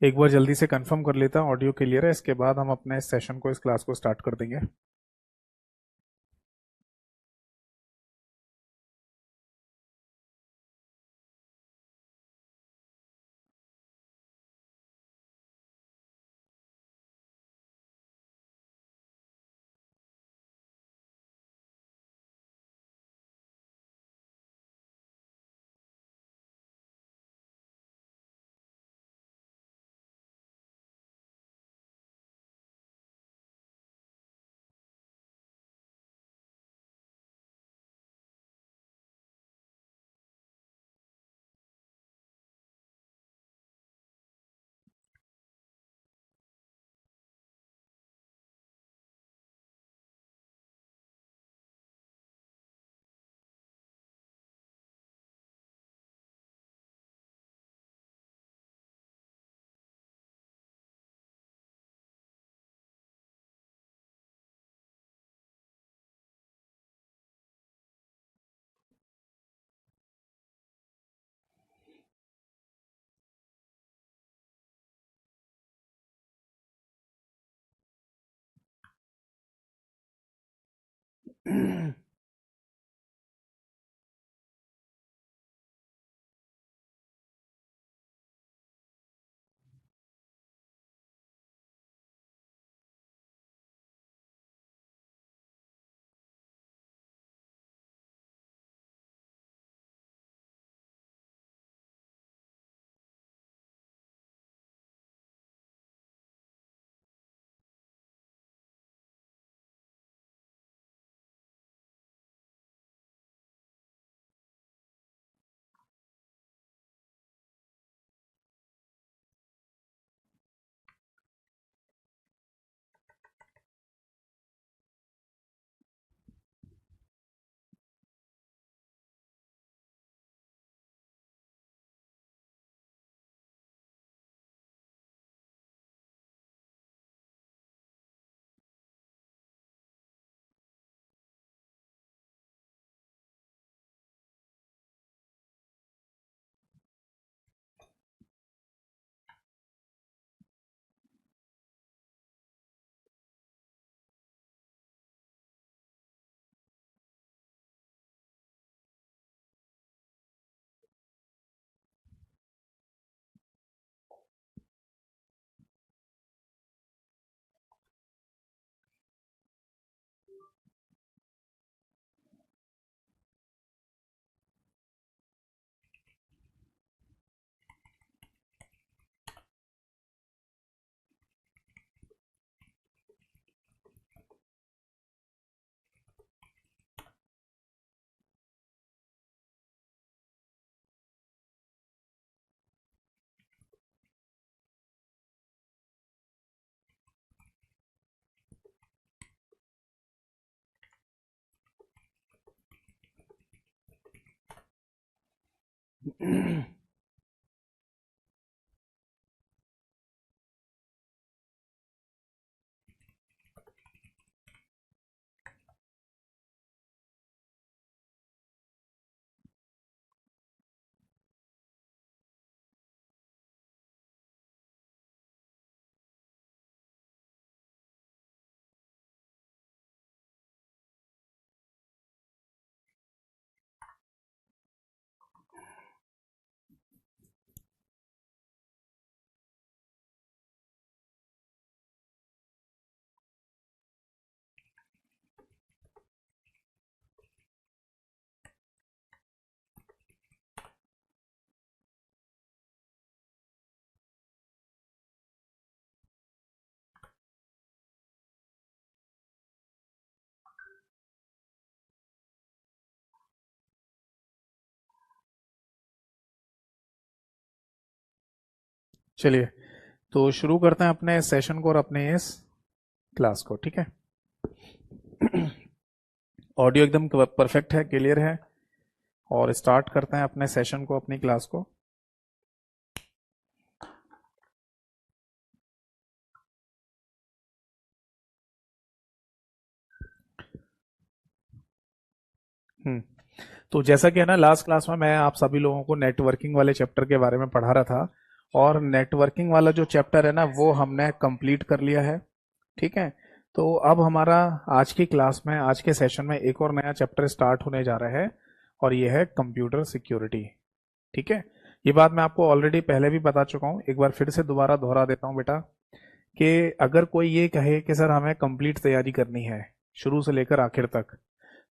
एक बार जल्दी से कंफर्म कर लेता हूँ ऑडियो क्लियर है, इसके बाद हम अपने सेशन को, इस क्लास को स्टार्ट कर देंगे। चलिए, तो शुरू करते हैं अपने सेशन को और अपने इस क्लास को, ठीक है। ऑडियो एकदम परफेक्ट है, क्लियर है, और स्टार्ट करते हैं अपने सेशन को, अपनी क्लास को। हम्म तो जैसा कि है ना, लास्ट क्लास में मैं आप सभी लोगों को नेटवर्किंग वाले चैप्टर के बारे में पढ़ा रहा था, और नेटवर्किंग वाला जो चैप्टर है ना वो हमने कंप्लीट कर लिया है। ठीक है, तो अब हमारा आज की क्लास में, आज के सेशन में एक और नया चैप्टर स्टार्ट होने जा रहा है और ये है कंप्यूटर सिक्योरिटी। ठीक है, ये बात मैं आपको ऑलरेडी पहले भी बता चुका हूँ, एक बार फिर से दोबारा दोहरा देता हूँ बेटा, कि अगर कोई ये कहे कि सर हमें कंप्लीट तैयारी करनी है शुरू से लेकर आखिर तक,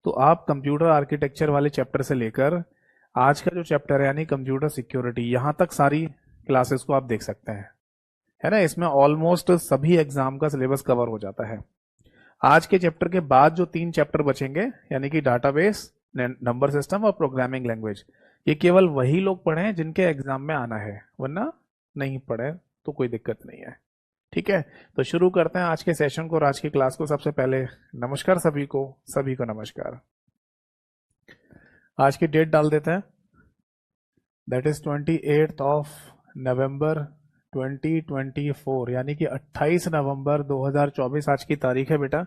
तो आप कंप्यूटर आर्किटेक्चर वाले चैप्टर से लेकर आज का जो चैप्टर है यानी कंप्यूटर सिक्योरिटी, यहाँ तक सारी क्लासेस को आप देख सकते हैं, है ना। इसमें ऑलमोस्ट सभी एग्जाम का सिलेबस कवर हो जाता है। आज के चैप्टर के बाद जो 3 चैप्टर बचेंगे यानी कि डाटाबेस, नंबर सिस्टम और प्रोग्रामिंग लैंग्वेज, ये केवल वही लोग पढ़े जिनके एग्जाम में आना है, वरना नहीं पढ़े तो कोई दिक्कत नहीं है। ठीक है, तो शुरू करते हैं आज के सेशन को और आज की क्लास को। सबसे पहले नमस्कार सभी को नमस्कार। आज की डेट डाल देते हैं, दैट इज 28 नवंबर 2024, यानी कि 28 नवंबर 2024 आज की तारीख है बेटा।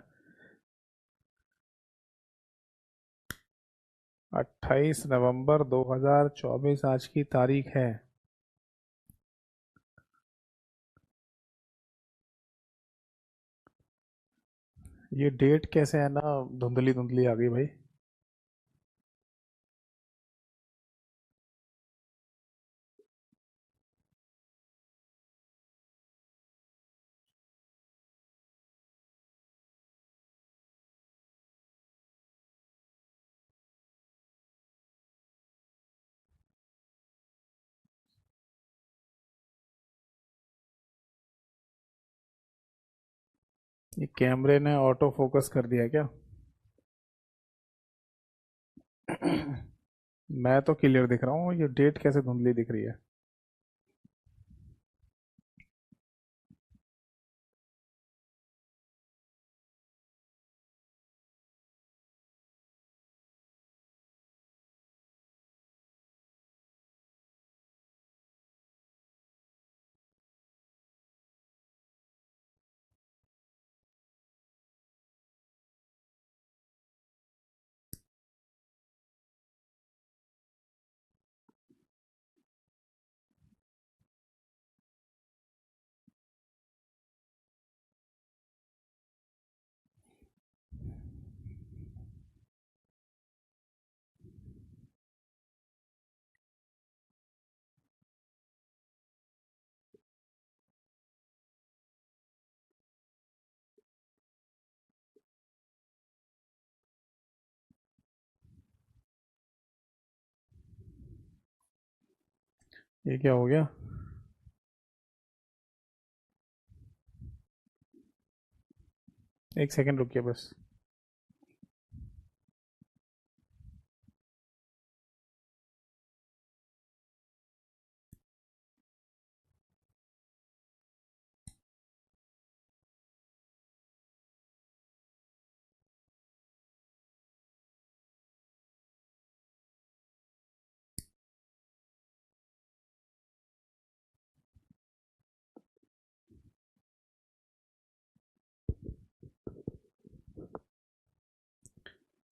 28 नवंबर 2024 आज की तारीख है। ये डेट कैसे है ना, धुंधली धुंधली आ गई भाई। ये कैमरे ने ऑटो फोकस कर दिया क्या? मैं तो क्लियर दिख रहा हूँ, ये डेट कैसे धुंधली दिख रही है? ये क्या हो गया? एक सेकंड रुकिए बस।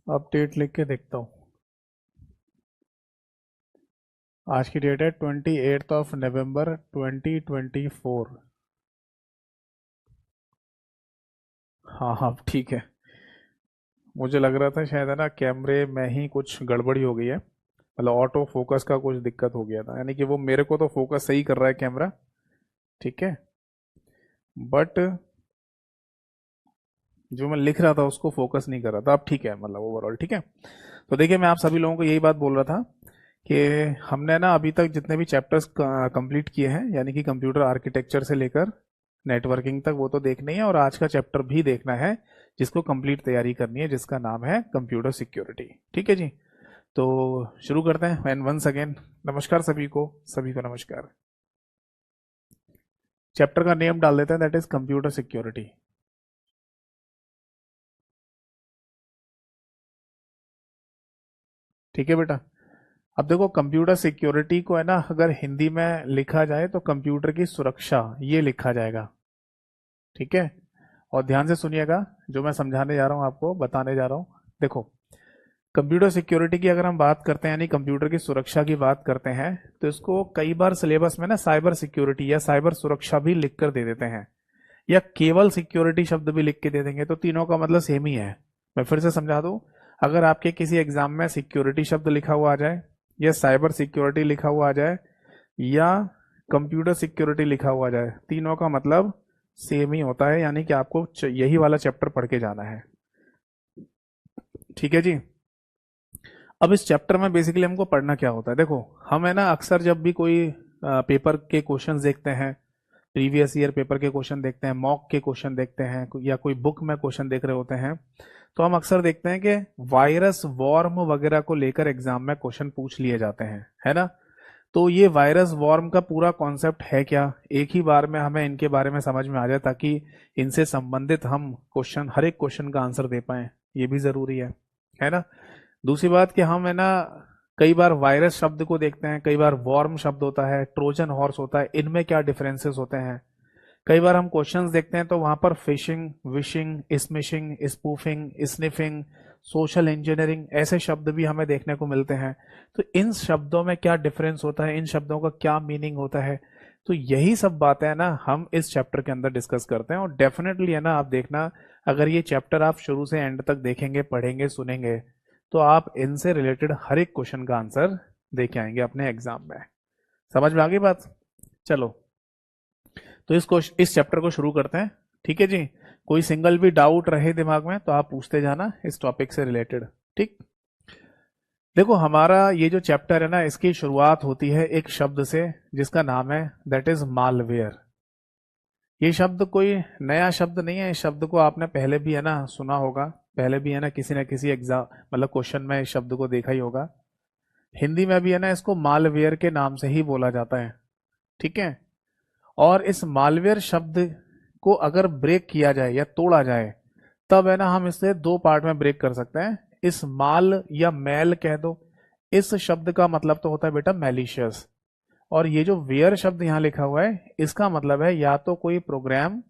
अब डेट लिख के देखता हूँ। आज की डेट है 28 नवंबर 2024। हाँ हाँ ठीक है। मुझे लग रहा था शायद है ना कैमरे में ही कुछ गड़बड़ी हो गई है, मतलब ऑटो फोकस का कुछ दिक्कत हो गया था, यानी कि वो मेरे को तो फोकस सही कर रहा है कैमरा, ठीक है, बट जो मैं लिख रहा था उसको फोकस नहीं कर रहा था। अब ठीक है, मतलब ओवरऑल ठीक है। तो देखिए, मैं आप सभी लोगों को यही बात बोल रहा था कि हमने ना अभी तक जितने भी चैप्टर्स कंप्लीट किए हैं, यानी कि कंप्यूटर आर्किटेक्चर से लेकर नेटवर्किंग तक, वो तो देखनी है, और आज का चैप्टर भी देखना है जिसको कंप्लीट तैयारी करनी है, जिसका नाम है कंप्यूटर सिक्योरिटी। ठीक है जी, तो शुरू करते हैं। एंड वंस अगेन नमस्कार सभी को नमस्कार। चैप्टर का नेम डाल देते हैं, दैट इज कंप्यूटर सिक्योरिटी। ठीक है बेटा, अब देखो कंप्यूटर सिक्योरिटी को है ना, अगर हिंदी में लिखा जाए तो कंप्यूटर की सुरक्षा ये लिखा जाएगा। ठीक है, और ध्यान से सुनिएगा, जो मैं समझाने जा रहा हूँ आपको बताने जा रहा हूँ। देखो, कंप्यूटर सिक्योरिटी की अगर हम बात करते हैं यानी कंप्यूटर की सुरक्षा की बात करते हैं तो इसको कई बार सिलेबस में ना साइबर सिक्योरिटी या साइबर सुरक्षा भी लिख कर दे देते हैं या केवल सिक्योरिटी शब्द भी लिख के दे देंगे, तो तीनों का मतलब सेम ही है। मैं फिर से समझा दूं, अगर आपके किसी एग्जाम में सिक्योरिटी शब्द लिखा हुआ आ जाए या साइबर सिक्योरिटी लिखा हुआ आ जाए या कंप्यूटर सिक्योरिटी लिखा हुआ आ जाए, तीनों का मतलब सेम ही होता है, यानी कि आपको यही वाला चैप्टर पढ़ के जाना है। ठीक है जी। अब इस चैप्टर में बेसिकली हमको पढ़ना क्या होता है, देखो हम है ना अक्सर जब भी कोई पेपर के क्वेश्चंस देखते हैं, प्रीवियस ईयर पेपर के क्वेश्चन देखते हैं, मॉक के क्वेश्चन देखते हैं या कोई बुक में क्वेश्चन देख रहे होते हैं, तो हम अक्सर देखते हैं कि वायरस वॉर्म वगैरह को लेकर एग्जाम में क्वेश्चन पूछ लिए जाते हैं, है ना। तो ये वायरस वॉर्म का पूरा कॉन्सेप्ट है क्या, एक ही बार में हमें इनके बारे में समझ में आ जाए ताकि इनसे संबंधित हम क्वेश्चन, हर एक क्वेश्चन का आंसर दे पाए, ये भी जरूरी है ना। दूसरी बात कि हम है ना कई बार वायरस शब्द को देखते हैं, कई बार वॉर्म शब्द होता है, ट्रोजन हॉर्स होता है, इनमें क्या डिफरेंसेस होते हैं। कई बार हम क्वेश्चंस देखते हैं तो वहां पर fishing, wishing, smishing, spoofing, sniffing, social engineering ऐसे शब्द भी हमें देखने को मिलते हैं। तो इन शब्दों में क्या डिफरेंस होता है, इन शब्दों का क्या मीनिंग होता है, तो यही सब बातें है ना हम इस चैप्टर के अंदर डिस्कस करते हैं। और डेफिनेटली है ना आप देखना, अगर ये चैप्टर आप शुरू से एंड तक देखेंगे, पढ़ेंगे, सुनेंगे, तो आप इनसे रिलेटेड हर एक क्वेश्चन का आंसर दे के आएंगे अपने एग्जाम में। समझ में आ गई बात। चलो तो इस चैप्टर को शुरू करते हैं। ठीक है जी। कोई सिंगल भी डाउट रहे दिमाग में तो आप पूछते जाना इस टॉपिक से रिलेटेड। ठीक, देखो हमारा ये जो चैप्टर है ना, इसकी शुरुआत होती है एक शब्द से जिसका नाम है दैट इज मालवेयर। ये शब्द कोई नया शब्द नहीं है, इस शब्द को आपने पहले भी है ना सुना होगा, पहले भी है ना किसी एग्जाम मतलब क्वेश्चन में इस शब्द को देखा ही होगा। हिंदी में भी है ना इसको मालवेयर के नाम से ही बोला जाता है। ठीक है। और इस मालवेयर शब्द को अगर ब्रेक किया जाए या तोड़ा जाए तब है ना हम इसे दो पार्ट में ब्रेक कर सकते हैं। इस माल या मैल कह दो, इस शब्द का मतलब तो होता है बेटा मैलिशियस, और ये जो वेयर शब्द यहां लिखा हुआ है इसका मतलब है या तो कोई प्रोग्राम,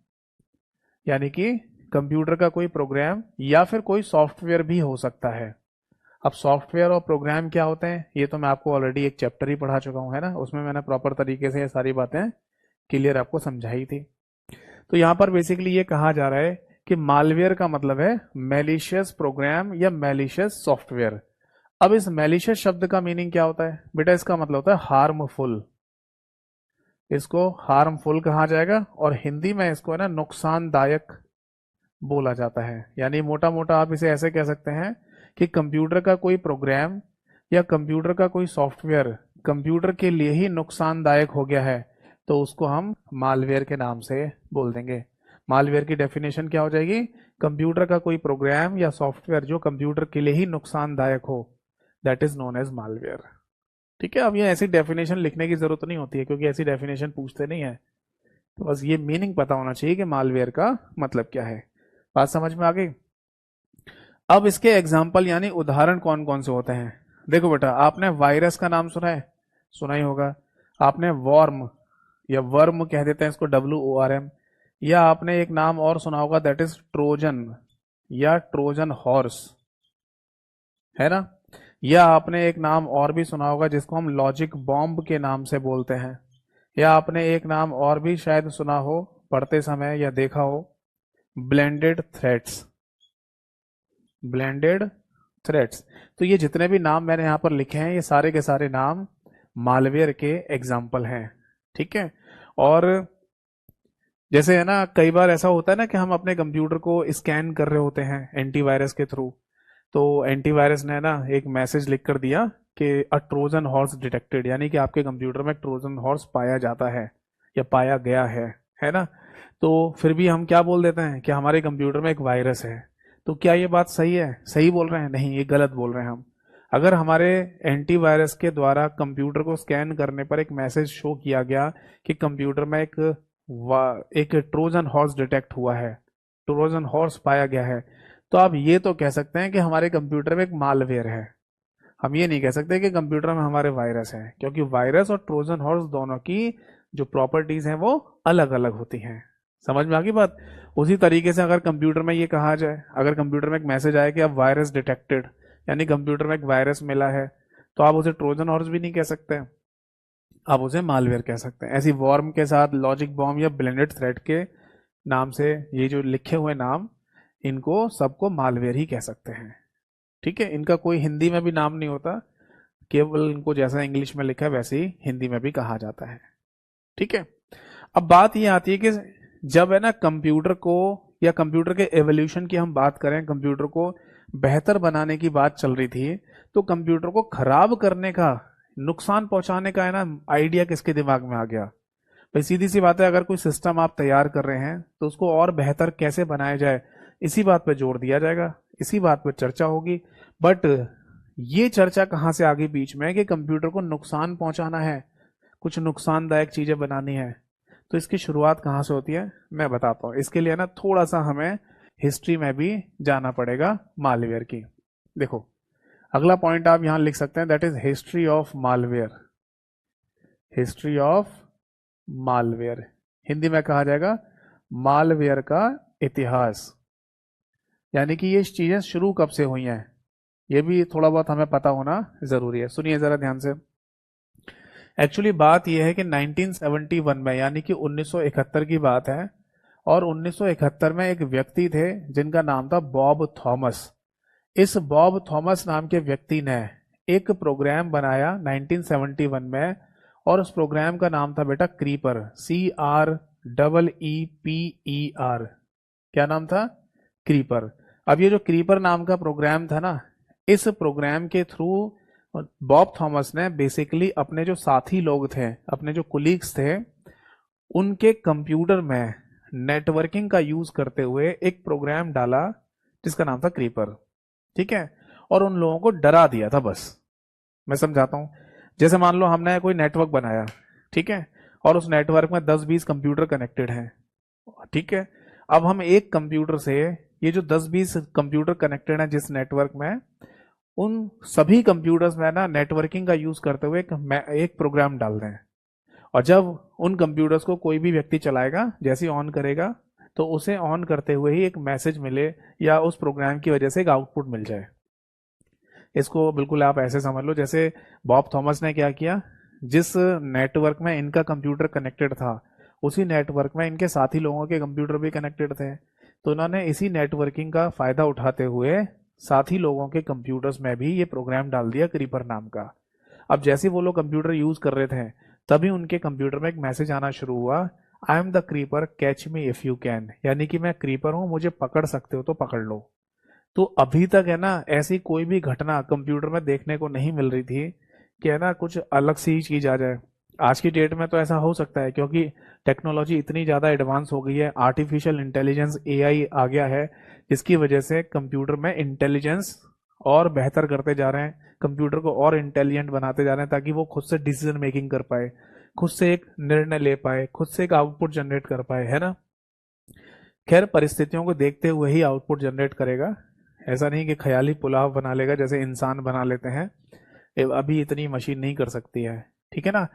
यानी कि कंप्यूटर का कोई प्रोग्राम, या फिर कोई सॉफ्टवेयर भी हो सकता है। अब सॉफ्टवेयर और प्रोग्राम क्या होते हैं ये तो मैं आपको ऑलरेडी एक चैप्टर ही पढ़ा चुका हूं, है ना, उसमें मैंने प्रॉपर तरीके से ये सारी बातें क्लियर आपको समझाई थी। तो यहां पर बेसिकली ये कहा जा रहा है कि मालवेयर का मतलब है मैलिशियस प्रोग्राम या मैलिशियस सॉफ्टवेयर। अब इस मैलिशियस शब्द का मीनिंग क्या होता है बेटा, इसका मतलब होता है हार्मफुल। इसको हार्मफुल कहा जाएगा और हिंदी में इसको है ना नुकसानदायक बोला जाता है। यानी मोटा मोटा आप इसे ऐसे कह सकते हैं कि कंप्यूटर का कोई प्रोग्राम या कंप्यूटर का कोई सॉफ्टवेयर कंप्यूटर के लिए ही नुकसानदायक हो गया है तो उसको हम मालवेयर के नाम से बोल देंगे। मालवेयर की डेफिनेशन क्या हो जाएगी, कंप्यूटर का कोई प्रोग्राम या सॉफ्टवेयर जो कंप्यूटर के लिए ही नुकसानदायक हो, that is known as malware. ठीक है। अब ये ऐसी डेफिनेशन लिखने की जरूरत नहीं होती है क्योंकि ऐसी डेफिनेशन पूछते नहीं है, तो बस ये मीनिंग पता होना चाहिए कि मालवेयर का मतलब क्या है। बात समझ में आ गई। अब इसके एग्जाम्पल यानी उदाहरण कौन कौन से होते हैं। देखो बेटा, आपने वायरस का नाम सुना है, सुना ही होगा। आपने वॉर्म या वर्म कह देते हैं इसको, WORM, या आपने एक नाम और सुना होगा दैट इज ट्रोजन या ट्रोजन हॉर्स, है ना। या आपने एक नाम और भी सुना होगा जिसको हम लॉजिक बॉम्ब के नाम से बोलते हैं। या आपने एक नाम और भी शायद सुना हो पढ़ते समय या देखा हो, ब्लेंडेड थ्रेड्स, ब्लेंडेड थ्रेड्स। तो ये जितने भी नाम मैंने यहां पर लिखे हैं ये सारे के सारे नाम मालवेयर के एग्जाम्पल हैं। ठीक है। और जैसे है ना कई बार ऐसा होता है ना कि हम अपने कंप्यूटर को स्कैन कर रहे होते हैं एंटीवायरस के थ्रू, तो एंटीवायरस ने ना एक मैसेज लिख कर दिया कि अ ट्रोजन हॉर्स डिटेक्टेड, यानी कि आपके कंप्यूटर में ट्रोजन हॉर्स पाया जाता है या पाया गया है ना। तो फिर भी हम क्या बोल देते हैं कि हमारे कंप्यूटर में एक वायरस है। तो क्या ये बात सही है, सही बोल रहे हैं? नहीं, ये गलत बोल रहे हैं हम। अगर हमारे एंटीवायरस के द्वारा कंप्यूटर को स्कैन करने पर एक मैसेज शो किया गया कि कंप्यूटर में एक ट्रोजन हॉर्स डिटेक्ट हुआ है, ट्रोजन हॉर्स पाया गया है, तो आप ये तो कह सकते हैं कि हमारे कंप्यूटर में एक मालवेयर है। हम ये नहीं कह सकते कि कंप्यूटर में हमारे वायरस है, क्योंकि वायरस और ट्रोजन हॉर्स दोनों की जो प्रॉपर्टीज हैं वो अलग अलग होती हैं। समझ में आ गई बात। उसी तरीके से अगर कंप्यूटर में ये कहा जाए, अगर कंप्यूटर में एक मैसेज आए कि अब वायरस डिटेक्टेड, यानी कंप्यूटर में एक वायरस मिला है, तो आप उसे ट्रोजन हॉर्स भी नहीं कह सकते, आप उसे मालवेयर कह सकते हैं। ऐसी वॉर्म के साथ लॉजिक बॉम्ब या ब्लेंडेड थ्रेड के नाम से ये जो लिखे हुए नाम, इनको सबको मालवेयर ही कह सकते हैं। ठीक है, इनका कोई हिंदी में भी नाम नहीं होता, केवल इनको जैसा इंग्लिश में लिखा है वैसे ही हिंदी में भी कहा जाता है। ठीक है, अब बात ये आती है कि जब है ना कंप्यूटर को या कंप्यूटर के एवोल्यूशन की हम बात करें, कंप्यूटर को बेहतर बनाने की बात चल रही थी, तो कंप्यूटर को खराब करने का, नुकसान पहुंचाने का है ना आइडिया किसके दिमाग में आ गया? भाई सीधी सी बात है, अगर कोई सिस्टम आप तैयार कर रहे हैं तो उसको और बेहतर कैसे बनाया जाए, इसी बात पे जोर दिया जाएगा, इसी बात पे चर्चा होगी। बट ये चर्चा कहाँ से आ गई बीच में कि कंप्यूटर को नुकसान पहुंचाना है, कुछ नुकसानदायक चीजें बनानी है? तो इसकी शुरुआत कहाँ से होती है मैं बताता हूँ। इसके लिए ना थोड़ा सा हमें हिस्ट्री में भी जाना पड़ेगा मालवेयर की। देखो, अगला पॉइंट आप यहां लिख सकते हैं, that is history of malware. History of malware, Hindi में कहा जाएगा मालवेयर का इतिहास। यानी कि ये चीजें शुरू कब से हुई हैं, ये भी थोड़ा बहुत हमें पता होना जरूरी है। सुनिए जरा ध्यान से। एक्चुअली बात यह है कि 1971 में, यानी कि 1971 की बात है, और 1971 में एक व्यक्ति थे जिनका नाम था बॉब थॉमस। इस बॉब थॉमस नाम के व्यक्ति ने एक प्रोग्राम बनाया 1971 में, और उस प्रोग्राम का नाम था बेटा क्रीपर, CREEPER। क्या नाम था? क्रीपर। अब ये जो क्रीपर नाम का प्रोग्राम था ना, इस प्रोग्राम के थ्रू बॉब थॉमस ने बेसिकली अपने जो साथी लोग थे, अपने जो कुलीग्स थे, उनके कंप्यूटर में नेटवर्किंग का यूज करते हुए एक प्रोग्राम डाला जिसका नाम था क्रीपर। ठीक है, और उन लोगों को डरा दिया था। बस मैं समझाता हूं। जैसे मान लो हमने कोई नेटवर्क बनाया, ठीक है, और उस नेटवर्क में 10-20 कंप्यूटर कनेक्टेड हैं। ठीक है, अब हम एक कंप्यूटर से, ये जो 10-20 कंप्यूटर कनेक्टेड हैं जिस नेटवर्क में, उन सभी कंप्यूटर्स में ना नेटवर्किंग का यूज करते हुए एक प्रोग्राम डाल दें, और जब उन कंप्यूटर्स को कोई भी व्यक्ति चलाएगा, जैसे ही ऑन करेगा, तो उसे ऑन करते हुए ही एक मैसेज मिले या उस प्रोग्राम की वजह से एक आउटपुट मिल जाए। इसको बिल्कुल आप ऐसे समझ लो जैसे बॉब थॉमस ने क्या किया, जिस नेटवर्क में इनका कंप्यूटर कनेक्टेड था, उसी नेटवर्क में इनके साथी लोगों के कंप्यूटर भी कनेक्टेड थे, तो उन्होंने इसी नेटवर्किंग का फायदा उठाते हुए साथी लोगों के कंप्यूटर्स में भी ये प्रोग्राम डाल दिया क्रीपर नाम का। अब जैसे वो लोग कंप्यूटर यूज कर रहे थे, तभी उनके कंप्यूटर में एक मैसेज आना शुरू हुआ, I am the creeper, catch me if you can. यानी कि मैं क्रीपर हूं, मुझे पकड़ सकते हो तो पकड़ लो। तो अभी तक है ना ऐसी कोई भी घटना कंप्यूटर में देखने को नहीं मिल रही थी कि है ना कुछ अलग सी ही चीज आ जाए। आज की डेट में तो ऐसा हो सकता है, क्योंकि टेक्नोलॉजी इतनी ज़्यादा एडवांस हो गई है, आर्टिफिशियल इंटेलिजेंस AI आ गया है, जिसकी वजह से कंप्यूटर में इंटेलिजेंस और बेहतर करते जा रहे हैं, कंप्यूटर को और इंटेलिजेंट बनाते जा रहे हैं, ताकि वो खुद से डिसीजन मेकिंग कर पाए, खुद से एक निर्णय ले पाए, खुद से एक आउटपुट जनरेट कर पाए, है ना। खैर, परिस्थितियों को देखते हुए ही आउटपुट जनरेट करेगा, ऐसा नहीं कि ख्याली पुलाव बना लेगा जैसे इंसान बना लेते हैं। अभी इतनी मशीन नहीं कर सकती है, ठीक है ना।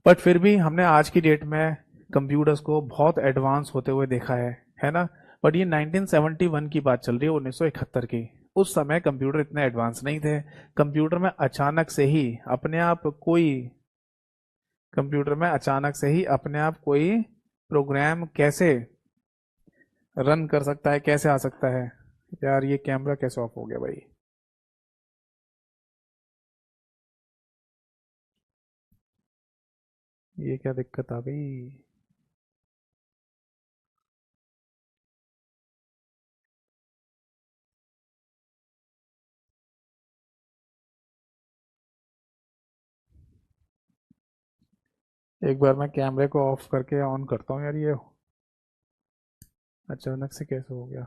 बट फिर भी हमने आज की डेट में कंप्यूटर्स को बहुत एडवांस होते हुए देखा है ना। बट ये 1971 की बात चल रही है, 1971 की। उस समय कंप्यूटर इतने एडवांस नहीं थे। कंप्यूटर में अचानक से ही अपने आप कोई कंप्यूटर में अचानक से ही अपने आप कोई प्रोग्राम कैसे रन कर सकता है, कैसे आ सकता है? यार ये कैमरा कैसे ऑफ हो गया भाई? ये क्या दिक्कत आ गई? एक बार मैं कैमरे को ऑफ करके ऑन करता हूँ यार, ये अचानक से कैसे हो गया?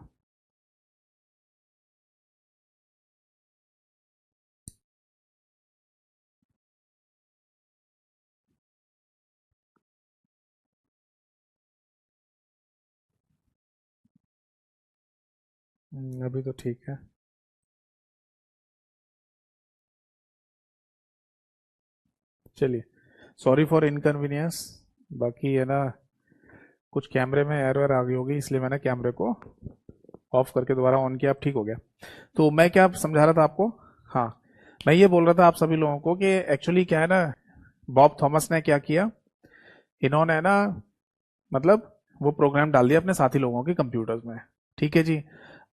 अभी तो ठीक है। चलिए, सॉरी फॉर इनकन्वीनियंस। बाकी है ना कुछ कैमरे में एरर आ गई होगी, इसलिए मैंने कैमरे को ऑफ करके दोबारा ऑन किया, अब ठीक हो गया। तो मैं क्या समझा रहा था आपको, हाँ, मैं ये बोल रहा था आप सभी लोगों को कि एक्चुअली क्या है ना, बॉब थॉमस ने क्या किया, इन्होंने ना मतलब वो प्रोग्राम डाल दिया अपने साथी लोगों के कंप्यूटर्स में। ठीक है जी।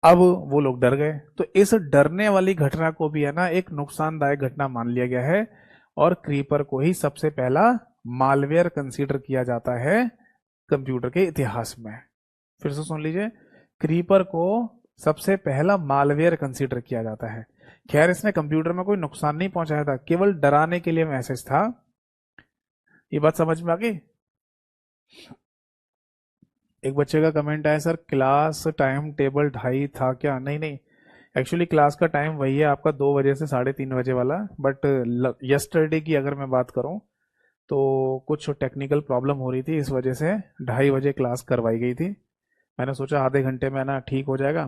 अब वो लोग डर गए, तो इस डरने वाली घटना को भी है ना एक नुकसानदायक घटना मान लिया गया है, और क्रीपर को ही सबसे पहला मालवेयर कंसीडर किया जाता है कंप्यूटर के इतिहास में। फिर से सुन लीजिए, क्रीपर को सबसे पहला मालवेयर कंसीडर किया जाता है। खैर इसने कंप्यूटर में कोई नुकसान नहीं पहुंचाया था, केवल डराने के लिए मैसेज था। ये बात समझ में आ गई? एक बच्चे का कमेंट आया, सर क्लास टाइम टेबल 2:30 था क्या? नहीं नहीं, एक्चुअली क्लास का टाइम वही है आपका, 2 बजे से 3:30 बजे वाला। बट यस्टरडे की अगर मैं बात करूं तो कुछ टेक्निकल प्रॉब्लम हो रही थी, इस वजह से 2:30 बजे क्लास करवाई गई थी। मैंने सोचा आधे घंटे में ना ठीक हो जाएगा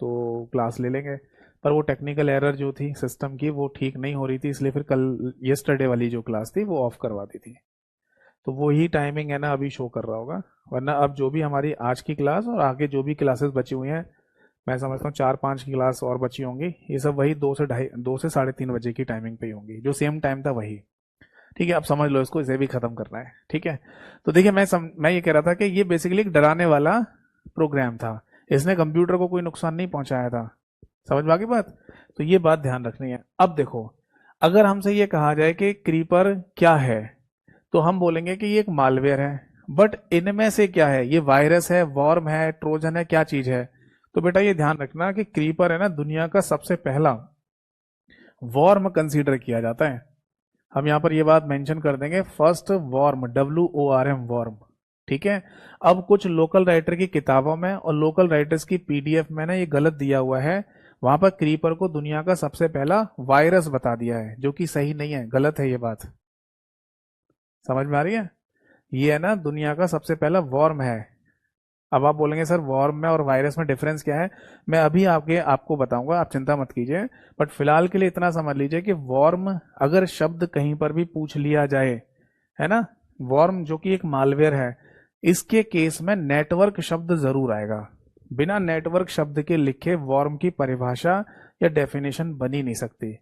तो क्लास ले लेंगे, पर वो टेक्निकल एरर जो थी सिस्टम की वो ठीक नहीं हो रही थी, इसलिए फिर कल यस्टरडे वाली जो क्लास थी वो ऑफ करवा दी थी। तो वही टाइमिंग है ना अभी शो कर रहा होगा, वरना अब जो भी हमारी आज की क्लास और आगे जो भी क्लासेस बची हुई हैं, मैं समझता हूँ 4-5 की क्लास और बची होंगी, ये सब वही 2 से 3:30 बजे की टाइमिंग पे ही होंगी, जो सेम टाइम था वही। ठीक है, अब समझ लो इसको, इसे भी खत्म करना है। ठीक है, तो देखिए मैं ये कह रहा था कि ये बेसिकली एक डराने वाला प्रोग्राम था, इसने कंप्यूटर को कोई नुकसान नहीं पहुंचाया था। समझ में आ गई बात? तो ये बात ध्यान रखनी है। अब देखो, अगर हमसे ये कहा जाए कि क्रीपर क्या है, तो हम बोलेंगे कि ये एक मालवेयर है। बट इनमें से क्या है, ये वायरस है, वॉर्म है, ट्रोजन है, क्या चीज है? तो बेटा ये ध्यान रखना कि क्रीपर है ना दुनिया का सबसे पहला वॉर्म कंसीडर किया जाता है। हम यहाँ पर ये बात मेंशन कर देंगे, फर्स्ट वॉर्म, WORM, वॉर्म। ठीक है। अब कुछ लोकल राइटर की किताबों में और लोकल राइटर्स की PDF में ना ये गलत दिया हुआ है, वहां पर क्रीपर को दुनिया का सबसे पहला वायरस बता दिया है, जो कि सही नहीं है, गलत है ये बात। समझ में आ रही है? ये है ना दुनिया का सबसे पहला वॉर्म है। अब आप बोलेंगे सर वॉर्म में और वायरस में डिफरेंस क्या है? मैं अभी आपको बताऊंगा, आप चिंता मत कीजिए। बट फिलहाल के लिए इतना समझ लीजिए कि वॉर्म अगर शब्द कहीं पर भी पूछ लिया जाए, है ना, वॉर्म जो कि एक मालवेयर है, इसके केस में नेटवर्क शब्द जरूर आएगा। बिना नेटवर्क शब्द के लिखे वॉर्म की परिभाषा या डेफिनेशन बन ही नहीं सकती।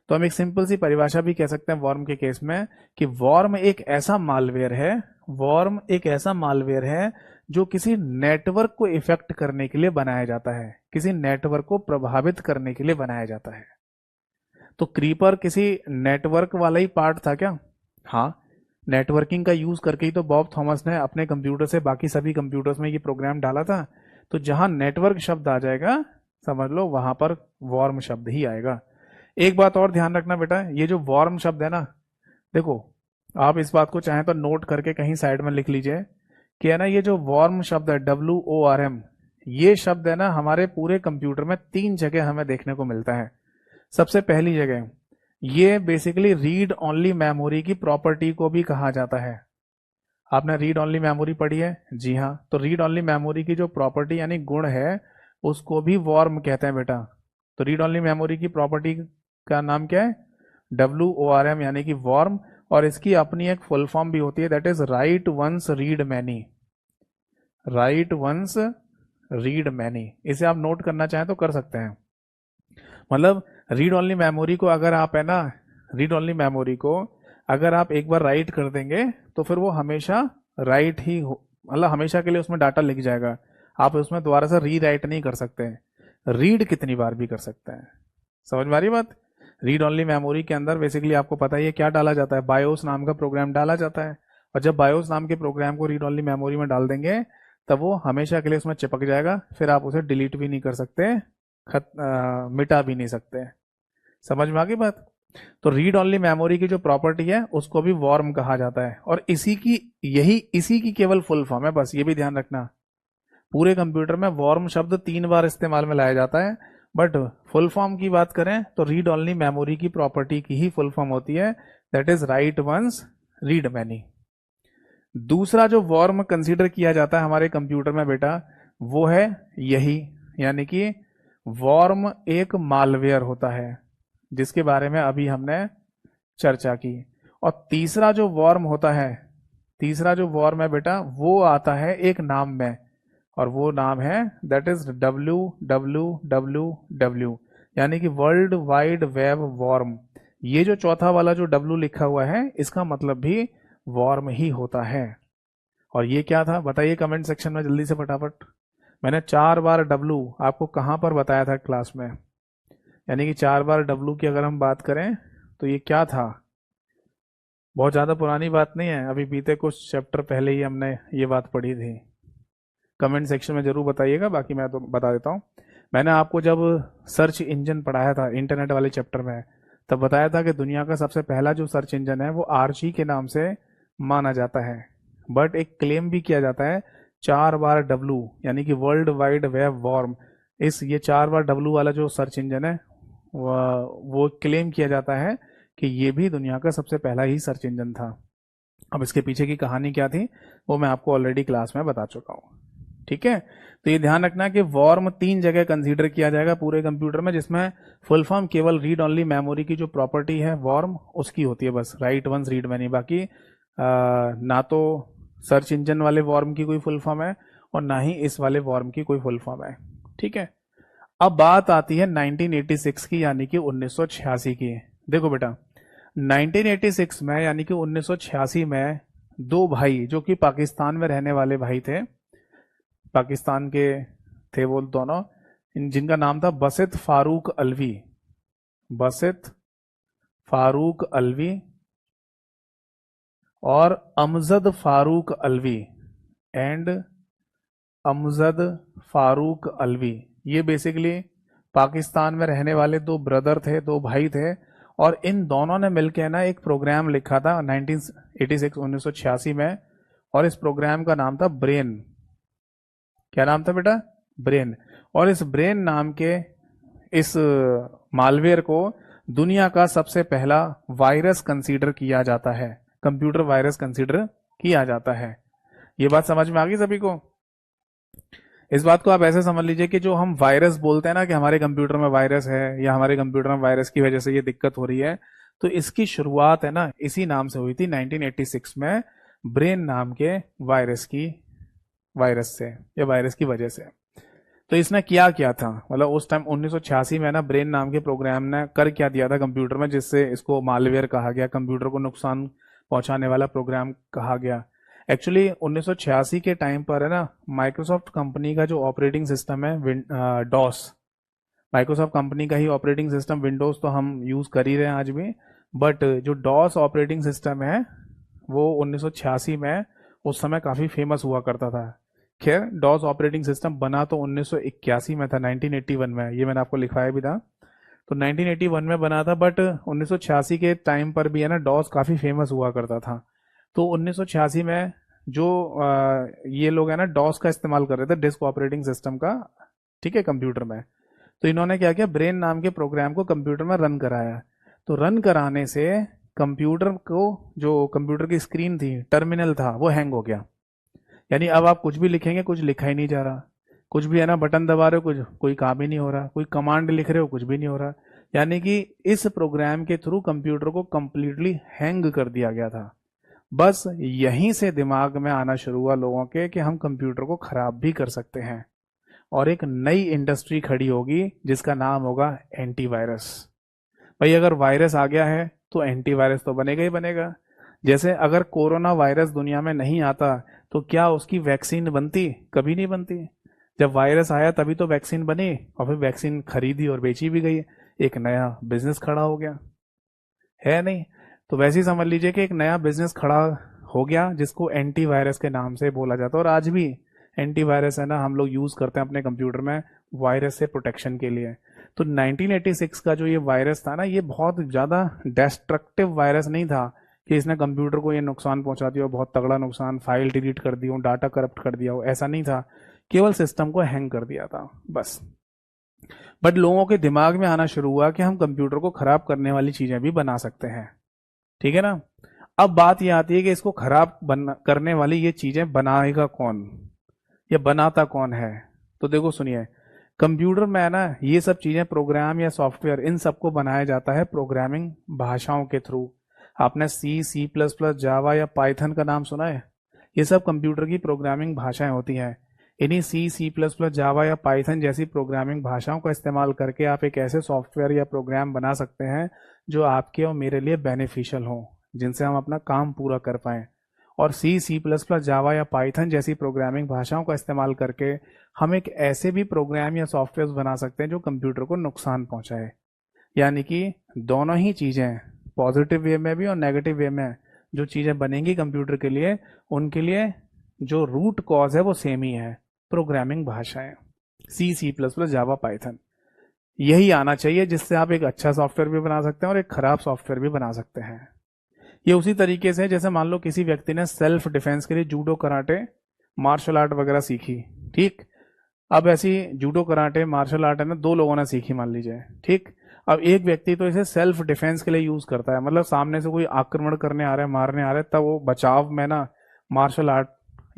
तो हम एक सिंपल सी परिभाषा भी कह सकते हैं वॉर्म के केस में, कि वॉर्म एक ऐसा मालवेयर है, वॉर्म एक ऐसा मालवेयर है जो किसी नेटवर्क को इफेक्ट करने के लिए बनाया जाता है, किसी नेटवर्क को प्रभावित करने के लिए बनाया जाता है। तो क्रीपर किसी नेटवर्क वाला ही पार्ट था क्या? हाँ, नेटवर्किंग का यूज करके ही तो बॉब थॉमस ने अपने कंप्यूटर से बाकी सभी कंप्यूटर्स में ये प्रोग्राम डाला था। तो जहां नेटवर्क शब्द आ जाएगा, समझ लो वहां पर वॉर्म शब्द ही आएगा। एक बात और ध्यान रखना बेटा, ये जो वॉर्म शब्द है ना, देखो आप इस बात को चाहें तो नोट करके कहीं साइड में लिख लीजिए कि है ना, ये जो वॉर्म शब्द है, WORM, ये शब्द है ना हमारे पूरे कंप्यूटर में 3 जगह हमें देखने को मिलता है। सबसे पहली जगह, ये बेसिकली रीड ओनली मेमोरी की प्रॉपर्टी को भी कहा जाता है। आपने रीड ओनली मेमोरी पढ़ी है? जी हाँ, तो रीड ओनली मेमोरी की जो प्रॉपर्टी यानी गुण है, उसको भी वॉर्म कहते हैं बेटा। तो रीड ओनली मेमोरी की प्रॉपर्टी का नाम क्या है? WORM, यानी कि वॉर्म। और इसकी अपनी एक फुल फॉर्म भी होती है, that is write once read many. Write once read many, इसे आप नोट करना चाहें तो कर सकते हैं। मतलब रीड ओनली मेमोरी को अगर आप है ना, रीड ओनली मेमोरी को अगर आप एक बार राइट कर देंगे तो फिर वो हमेशा राइट ही हो, मतलब हमेशा के लिए उसमें डाटा लिख जाएगा। आप उसमें दोबारा से री राइट नहीं कर सकते हैं, रीड कितनी बार भी कर सकते हैं। समझ में आ रही बात? रीड ओनली मेमोरी के अंदर बेसिकली आपको पता ही है क्या डाला जाता है, बायोस नाम का प्रोग्राम डाला जाता है। और जब बायोस नाम के प्रोग्राम को रीड ओनली मेमोरी में डाल देंगे, तब वो हमेशा के लिए उसमें चिपक जाएगा, फिर आप उसे डिलीट भी नहीं कर सकते, मिटा भी नहीं सकते। समझ में आ गई बात? तो रीड ओनली मेमोरी की जो प्रॉपर्टी है उसको भी वॉर्म कहा जाता है, और इसी की केवल फुल फॉर्म है, बस ये भी ध्यान रखना। पूरे कंप्यूटर में वॉर्म शब्द 3 बार इस्तेमाल में लाया जाता है, बट फुल फॉर्म की बात करें तो रीड ओनली मेमोरी की प्रॉपर्टी की ही फुल फॉर्म होती है, that is write once read many. दूसरा जो वॉर्म कंसीडर किया जाता है हमारे कंप्यूटर में बेटा, वो है यही, यानी कि वॉर्म एक मालवेयर होता है, जिसके बारे में अभी हमने चर्चा की। और तीसरा जो वॉर्म होता है, तीसरा जो वॉर्म है बेटा, वो आता है एक नाम में, और वो नाम है दैट इज WWWW, यानी कि वर्ल्ड वाइड वेब वॉर्म। ये जो चौथा वाला जो डब्लू लिखा हुआ है इसका मतलब भी वॉर्म ही होता है। और ये क्या था बताइए कमेंट सेक्शन में जल्दी से फटाफट। मैंने 4 बार डब्लू आपको कहाँ पर बताया था क्लास में, यानी कि 4 बार डब्लू की अगर हम बात करें तो ये क्या था। बहुत ज़्यादा पुरानी बात नहीं है, अभी बीते कुछ चैप्टर पहले ही हमने ये बात पढ़ी थी। कमेंट सेक्शन में जरूर बताइएगा, बाकी मैं तो बता देता हूँ। मैंने आपको जब सर्च इंजन पढ़ाया था इंटरनेट वाले चैप्टर में, तब बताया था कि दुनिया का सबसे पहला जो सर्च इंजन है वो आर्ची के नाम से माना जाता है। बट एक क्लेम भी किया जाता है 4 बार डब्लू, यानी कि वर्ल्ड वाइड वेब वॉर्म। इस ये 4 बार डब्लू वाला जो सर्च इंजन है वो क्लेम किया जाता है कि ये भी दुनिया का सबसे पहला ही सर्च इंजन था। अब इसके पीछे की कहानी क्या थी वो मैं आपको ऑलरेडी क्लास में बता चुका हूँ। ठीक है, तो ये ध्यान रखना कि वॉर्म 3 जगह कंसीडर किया जाएगा पूरे कंप्यूटर में, जिसमें फुल फॉर्म केवल रीड ओनली मेमोरी की जो प्रॉपर्टी है वॉर्म उसकी होती है, बस राइट वंस रीड मैनी। बाकी ना तो सर्च इंजन वाले वॉर्म की कोई फुल फॉर्म है और ना ही इस वाले वॉर्म की कोई फुल फॉर्म है। ठीक है, अब बात आती है 1986 की, यानी कि 1986 की। देखो बेटा 1986 में यानी कि 1986 में दो भाई जो कि पाकिस्तान में रहने वाले भाई थे, पाकिस्तान के थे वो दोनों, जिनका नाम था बसित फारूक अलवी। बसित फारूक अलवी और अमजद फारूक अलवी एंड अमजद फारूक अलवी। ये बेसिकली पाकिस्तान में रहने वाले दो ब्रदर थे, दो भाई थे। और इन दोनों ने मिलकर ना एक प्रोग्राम लिखा था 1986 में, और इस प्रोग्राम का नाम था ब्रेन। क्या नाम था बेटा? ब्रेन। और इस ब्रेन नाम के इस मालवेयर को दुनिया का सबसे पहला वायरस कंसीडर किया जाता है, कंप्यूटर वायरस कंसीडर किया जाता है। ये बात समझ में आ गई सभी को? इस बात को आप ऐसे समझ लीजिए कि जो हम वायरस बोलते हैं ना कि हमारे कंप्यूटर में वायरस है या हमारे कंप्यूटर में वायरस की वजह से ये दिक्कत हो रही है, तो इसकी शुरुआत है ना इसी नाम से हुई थी 1986 में, ब्रेन नाम के वायरस से या वायरस की वजह से। तो इसने किया क्या था, मतलब उस टाइम 1986 में ना ब्रेन नाम के प्रोग्राम ने कर क्या दिया था कंप्यूटर में, जिससे इसको मालवेयर कहा गया, कंप्यूटर को नुकसान पहुंचाने वाला प्रोग्राम कहा गया। एक्चुअली 1986 के टाइम पर है ना माइक्रोसॉफ्ट कंपनी का जो ऑपरेटिंग सिस्टम है डॉस, माइक्रोसॉफ्ट कंपनी का ही ऑपरेटिंग सिस्टम, विंडोज तो हम यूज कर ही रहे हैं आज भी, बट जो डॉस ऑपरेटिंग सिस्टम है वो 1986 में उस समय काफी फेमस हुआ करता था। खैर डॉस ऑपरेटिंग सिस्टम बना तो 1981 में था, 1981 में, ये मैंने आपको लिखवाया भी था। तो 1981 में बना था, बट 1986 के टाइम पर भी है ना डॉस काफी फेमस हुआ करता था। तो 1986 में जो ये लोग है ना डॉस का इस्तेमाल कर रहे थे, डिस्क ऑपरेटिंग सिस्टम का, ठीक है, कंप्यूटर में। तो इन्होंने क्या किया, ब्रेन नाम के प्रोग्राम को कंप्यूटर में रन कराया। तो रन कराने से कंप्यूटर को, जो कंप्यूटर की स्क्रीन थी, टर्मिनल था, वो हैंग हो गया। यानी अब आप कुछ भी लिखेंगे कुछ लिखा ही नहीं जा रहा, कुछ भी है ना बटन दबा रहे हो कुछ कोई काम ही नहीं हो रहा, कोई कमांड लिख रहे हो कुछ भी नहीं हो रहा। यानी कि इस प्रोग्राम के थ्रू कंप्यूटर को कंप्लीटली हैंग कर दिया गया था। बस यहीं से दिमाग में आना शुरू हुआ लोगों के कि हम कंप्यूटर को खराब भी कर सकते हैं, और एक नई इंडस्ट्री खड़ी होगी जिसका नाम होगा एंटीवायरस। भाई अगर वायरस आ गया है तो एंटीवायरस तो बनेगा ही बनेगा। जैसे अगर कोरोना वायरस दुनिया में नहीं आता तो क्या उसकी वैक्सीन बनती? कभी नहीं बनती। जब वायरस आया तभी तो वैक्सीन बनी, और फिर वैक्सीन खरीदी और बेची भी गई, एक नया बिजनेस खड़ा हो गया, है नहीं? तो वैसे ही समझ लीजिए कि एक नया बिजनेस खड़ा हो गया जिसको एंटीवायरस के नाम से बोला जाता है। और आज भी एंटीवायरस है ना हम लोग यूज करते हैं अपने कंप्यूटर में वायरस से प्रोटेक्शन के लिए। तो 1986 का जो ये वायरस था ना, ये बहुत ज्यादा डेस्ट्रक्टिव वायरस नहीं था कि इसने कंप्यूटर को ये नुकसान पहुंचा दिया, बहुत तगड़ा नुकसान, फाइल डिलीट कर दी हो, डाटा करप्ट कर दिया हो, ऐसा नहीं था। केवल सिस्टम को हैंग कर दिया था बस। बट लोगों के दिमाग में आना शुरू हुआ कि हम कंप्यूटर को खराब करने वाली चीजें भी बना सकते हैं। ठीक है ना? अब बात यह आती है कि इसको खराब करने वाली ये चीजें बनाएगा कौन या बनाता कौन है। तो देखो सुनिए, कंप्यूटर में है ना ये सब चीजें, प्रोग्राम या सॉफ्टवेयर, इन सबको बनाया जाता है प्रोग्रामिंग भाषाओं के थ्रू। आपने सी प्लस प्लस, जावा या पाइथन का नाम सुना है? ये सब कंप्यूटर की प्रोग्रामिंग भाषाएं होती हैं। इन्हीं सी, सी प्लस प्लस, जावा या पाइथन जैसी प्रोग्रामिंग भाषाओं का इस्तेमाल करके आप एक ऐसे सॉफ्टवेयर या प्रोग्राम बना सकते हैं जो आपके और मेरे लिए बेनिफिशियल हो, जिनसे हम अपना काम पूरा कर पाएं। और सी, सी प्लस प्लस, जावा या पाइथन जैसी प्रोग्रामिंग भाषाओं का इस्तेमाल करके हम एक ऐसे भी प्रोग्राम या सॉफ्टवेयर बना सकते हैं जो कंप्यूटर को नुकसान पहुंचाए। यानी कि दोनों ही चीज़ें, पॉजिटिव वे में भी और नेगेटिव वे में, जो चीज़ें बनेंगी कंप्यूटर के लिए, उनके लिए जो रूट कॉज है वो सेम ही है, प्रोग्रामिंग भाषाएं सी, सी प्लस प्लस, जावा, पाइथन। यही आना चाहिए जिससे आप एक अच्छा सॉफ्टवेयर भी बना सकते हैं और एक खराब सॉफ्टवेयर भी बना सकते हैं। ये उसी तरीके से जैसे मान लो किसी व्यक्ति ने सेल्फ डिफेंस के लिए जूडो, कराटे, मार्शल आर्ट वगैरह सीखी, ठीक। अब ऐसी जूडो, कराटे, मार्शल आर्ट है ना, दो लोगों ने सीखी मान लीजिए, ठीक। अब एक व्यक्ति तो इसे सेल्फ डिफेंस के लिए यूज करता है, मतलब सामने से कोई आक्रमण करने आ रहा है, मारने आ रहा है, तब वो बचाव में ना मार्शल आर्ट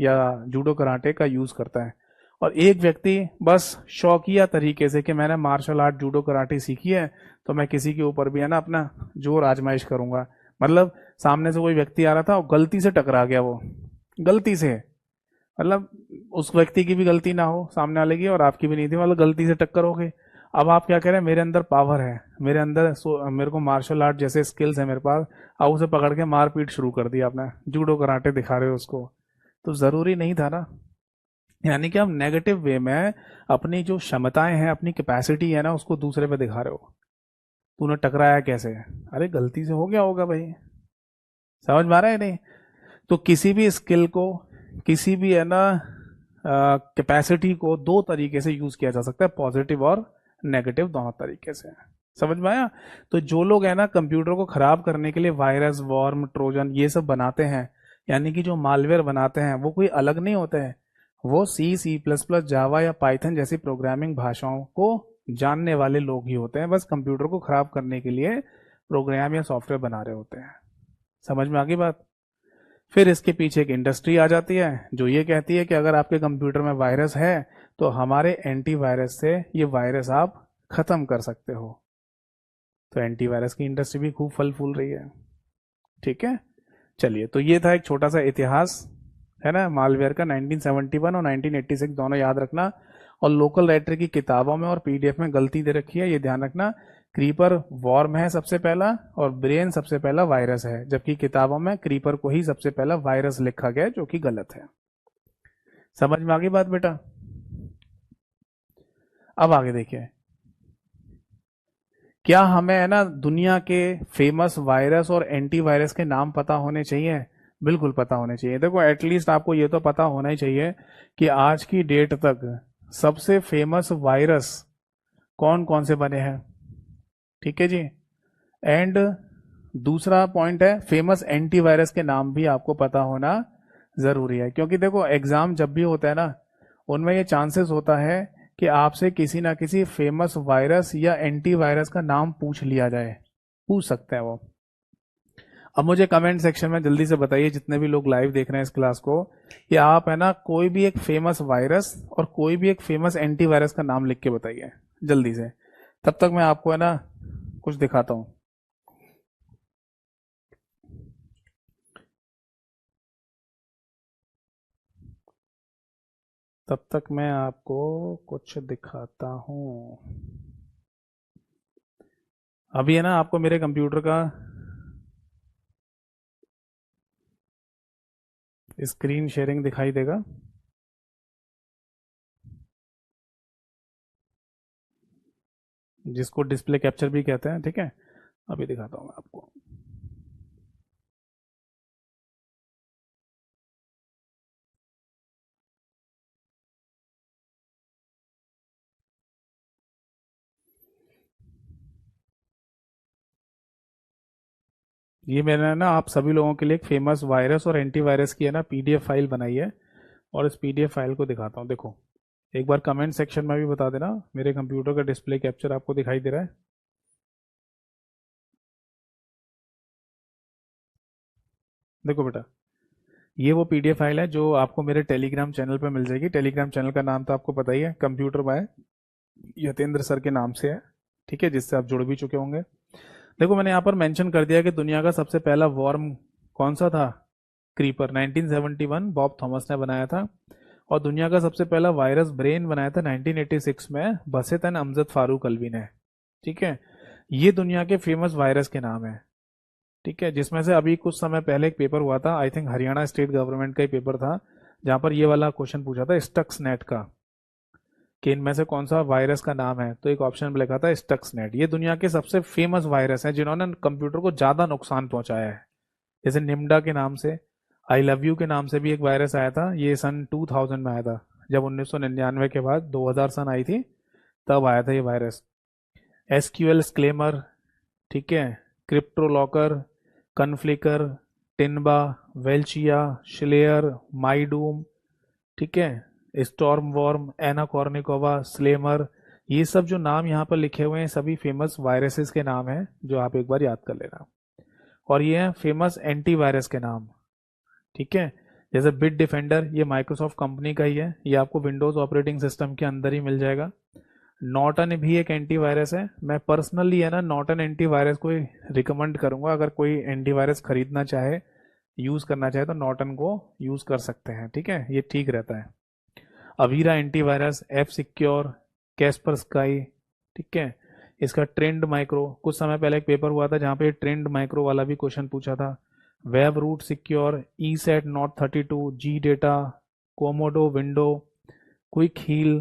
या जूडो, कराटे का यूज करता है। और एक व्यक्ति बस शौकिया तरीके से कि मैंने मार्शल आर्ट, जूडो, कराटे सीखी है तो मैं किसी के ऊपर भी है ना अपना जोर आजमाइश करूंगा। मतलब सामने से कोई व्यक्ति आ रहा था और गलती से टकरा गया, वो गलती से, मतलब उस व्यक्ति की भी गलती ना हो सामने वाले की और आपकी भी नहीं थी, मतलब गलती से टक्कर हो गई। अब आप क्या कह रहे हैं, मेरे अंदर पावर है, मेरे अंदर मेरे को मार्शल आर्ट जैसे स्किल्स है मेरे पास, अब उसे पकड़ के मारपीट शुरू कर दिया आपने, जूडो, कराटे दिखा रहे हो उसको, तो जरूरी नहीं था ना। यानी कि आप नेगेटिव वे में अपनी जो क्षमताएं हैं, अपनी कैपेसिटी है ना, उसको दूसरे पे दिखा रहे हो। तूने टकराया कैसे? अरे गलती से हो गया होगा भाई। समझ में आ रहा है नहीं? तो किसी भी स्किल को, किसी भी है ना कैपेसिटी को दो तरीके से यूज किया जा सकता है, पॉजिटिव और नेगेटिव, दोनों तरीके से। समझ में आया? तो जो लोग है ना कंप्यूटर को खराब करने के लिए वायरस, वॉर्म, ट्रोजन ये सब बनाते हैं, यानी कि जो मालवेयर बनाते हैं, वो कोई अलग नहीं होते हैं, वो सी, सी प्लस प्लस, जावा या पाइथन जैसी प्रोग्रामिंग भाषाओं को जानने वाले लोग ही होते हैं, बस कंप्यूटर को खराब करने के लिए प्रोग्राम या सॉफ्टवेयर बना रहे होते हैं। समझ में आ गई बात? फिर इसके पीछे एक इंडस्ट्री आ जाती है जो ये कहती है कि अगर आपके कंप्यूटर में वायरस है तो हमारे एंटीवायरस से ये वायरस आप खत्म कर सकते हो। तो एंटीवायरस की इंडस्ट्री भी खूब फल फूल रही है। ठीक है, चलिए, तो ये था एक छोटा सा इतिहास, है ना, मालवेयर का। 1971 और 1986 दोनों याद रखना। और लोकल राइटर की किताबों में और पीडीएफ में गलती दे रखी है, ये ध्यान रखना। क्रीपर वॉर्म है सबसे पहला और ब्रेन सबसे पहला वायरस है, जबकि किताबों में क्रीपर को ही सबसे पहला वायरस लिखा गया, जो कि गलत है। समझ में आ गई बात बेटा? अब आगे देखिए, क्या हमें है ना दुनिया के फेमस वायरस और एंटीवायरस के नाम पता होने चाहिए? बिल्कुल पता होने चाहिए। देखो, एटलीस्ट आपको ये तो पता होना ही चाहिए कि आज की डेट तक सबसे फेमस वायरस कौन कौन से बने हैं। ठीक है जी। एंड दूसरा पॉइंट है, फेमस एंटीवायरस के नाम भी आपको पता होना जरूरी है, क्योंकि देखो एग्जाम जब भी होता है ना, उनमें ये चांसेस होता है कि आपसे किसी ना किसी फेमस वायरस या एंटीवायरस का नाम पूछ लिया जाए, पूछ सकते हैं वो। अब मुझे कमेंट सेक्शन में जल्दी से बताइए, जितने भी लोग लाइव देख रहे हैं इस क्लास को, कि आप है ना कोई भी एक फेमस वायरस और कोई भी एक फेमस एंटीवायरस का नाम लिख के बताइए जल्दी से, तब तक मैं आपको है ना कुछ दिखाता हूं। तब तक मैं आपको कुछ दिखाता हूं। अभी है ना आपको मेरे कंप्यूटर का स्क्रीन शेयरिंग दिखाई देगा, जिसको डिस्प्ले कैप्चर भी कहते हैं। ठीक है, अभी दिखाता हूं मैं आपको। ये मैंने ना आप सभी लोगों के लिए एक फेमस वायरस और एंटीवायरस की है ना पीडीएफ फाइल बनाई है, और इस पीडीएफ फाइल को दिखाता हूँ। देखो, एक बार कमेंट सेक्शन में भी बता देना मेरे कंप्यूटर का डिस्प्ले कैप्चर आपको दिखाई दे रहा है। देखो बेटा, ये वो पीडीएफ फाइल है जो आपको मेरे टेलीग्राम चैनल पे मिल जाएगी। टेलीग्राम चैनल का नाम तो आपको पता ही है, कंप्यूटर बाय यतेंद्र सर के नाम से है। ठीक है, जिससे आप जुड़ भी चुके होंगे। देखो, मैंने यहाँ पर मेंशन कर दिया कि दुनिया का सबसे पहला वॉर्म कौन सा था? क्रीपर। 1971 बॉब थॉमस ने बनाया था। और दुनिया का सबसे पहला वायरस ब्रेन बनाया था 1986 में बसित एंड अमजद फारूक अलवी ने। ठीक है, ये दुनिया के फेमस वायरस के नाम है। ठीक है, जिसमें से अभी कुछ समय पहले एक पेपर हुआ था, I think Haryana state government का ही पेपर था, जहां पर ये वाला क्वेश्चन पूछा था स्टक्सनेट का, कि इनमें से कौन सा वायरस का नाम है, तो एक ऑप्शन में लिखा था स्टक्सनेट। ये दुनिया के सबसे फेमस वायरस हैं जिन्होंने कंप्यूटर को ज्यादा नुकसान पहुंचाया है। जैसे निम्डा के नाम से, आई लव यू के नाम से भी एक वायरस आया था, ये सन 2000 में आया था, जब 1999 के बाद 2000 सन आई थी तब आया था ये वायरस। एसक्यूएल स्क्लेमर, ठीक है, क्रिप्टोलॉकर, कन्फ्लिकर, टिनबा, वेल्चिया, श्लेयर, माइडूम, ठीक है, स्टॉर्म वॉर्म, एनाकॉर्निकोवा, स्लेमर, ये सब जो नाम यहाँ पर लिखे हुए हैं सभी फेमस वायरसेस के नाम हैं, जो आप एक बार याद कर लेना। और ये हैं फेमस एंटीवायरस के नाम। ठीक है, जैसे बिट डिफेंडर, ये माइक्रोसॉफ्ट कंपनी का ही है, ये आपको विंडोज ऑपरेटिंग सिस्टम के अंदर ही मिल जाएगा। नॉर्टन भी एक एंटीवायरस है, मैं पर्सनली है ना नॉर्टन एंटीवायरस को रिकमेंड करूंगा, अगर कोई एंटीवायरस खरीदना चाहे, यूज करना चाहे तो नॉर्टन को यूज कर सकते हैं। ठीक है, ये ठीक रहता है। Avira antivirus, F secure, Caspar sky, ठीक है, इसका ट्रेंड माइक्रो, कुछ समय पहले एक पेपर हुआ था जहां पे ट्रेंड माइक्रो वाला भी क्वेश्चन पूछा था। Webroot secure, ESET NOD 32, G data, Comodo window, Quick Heal,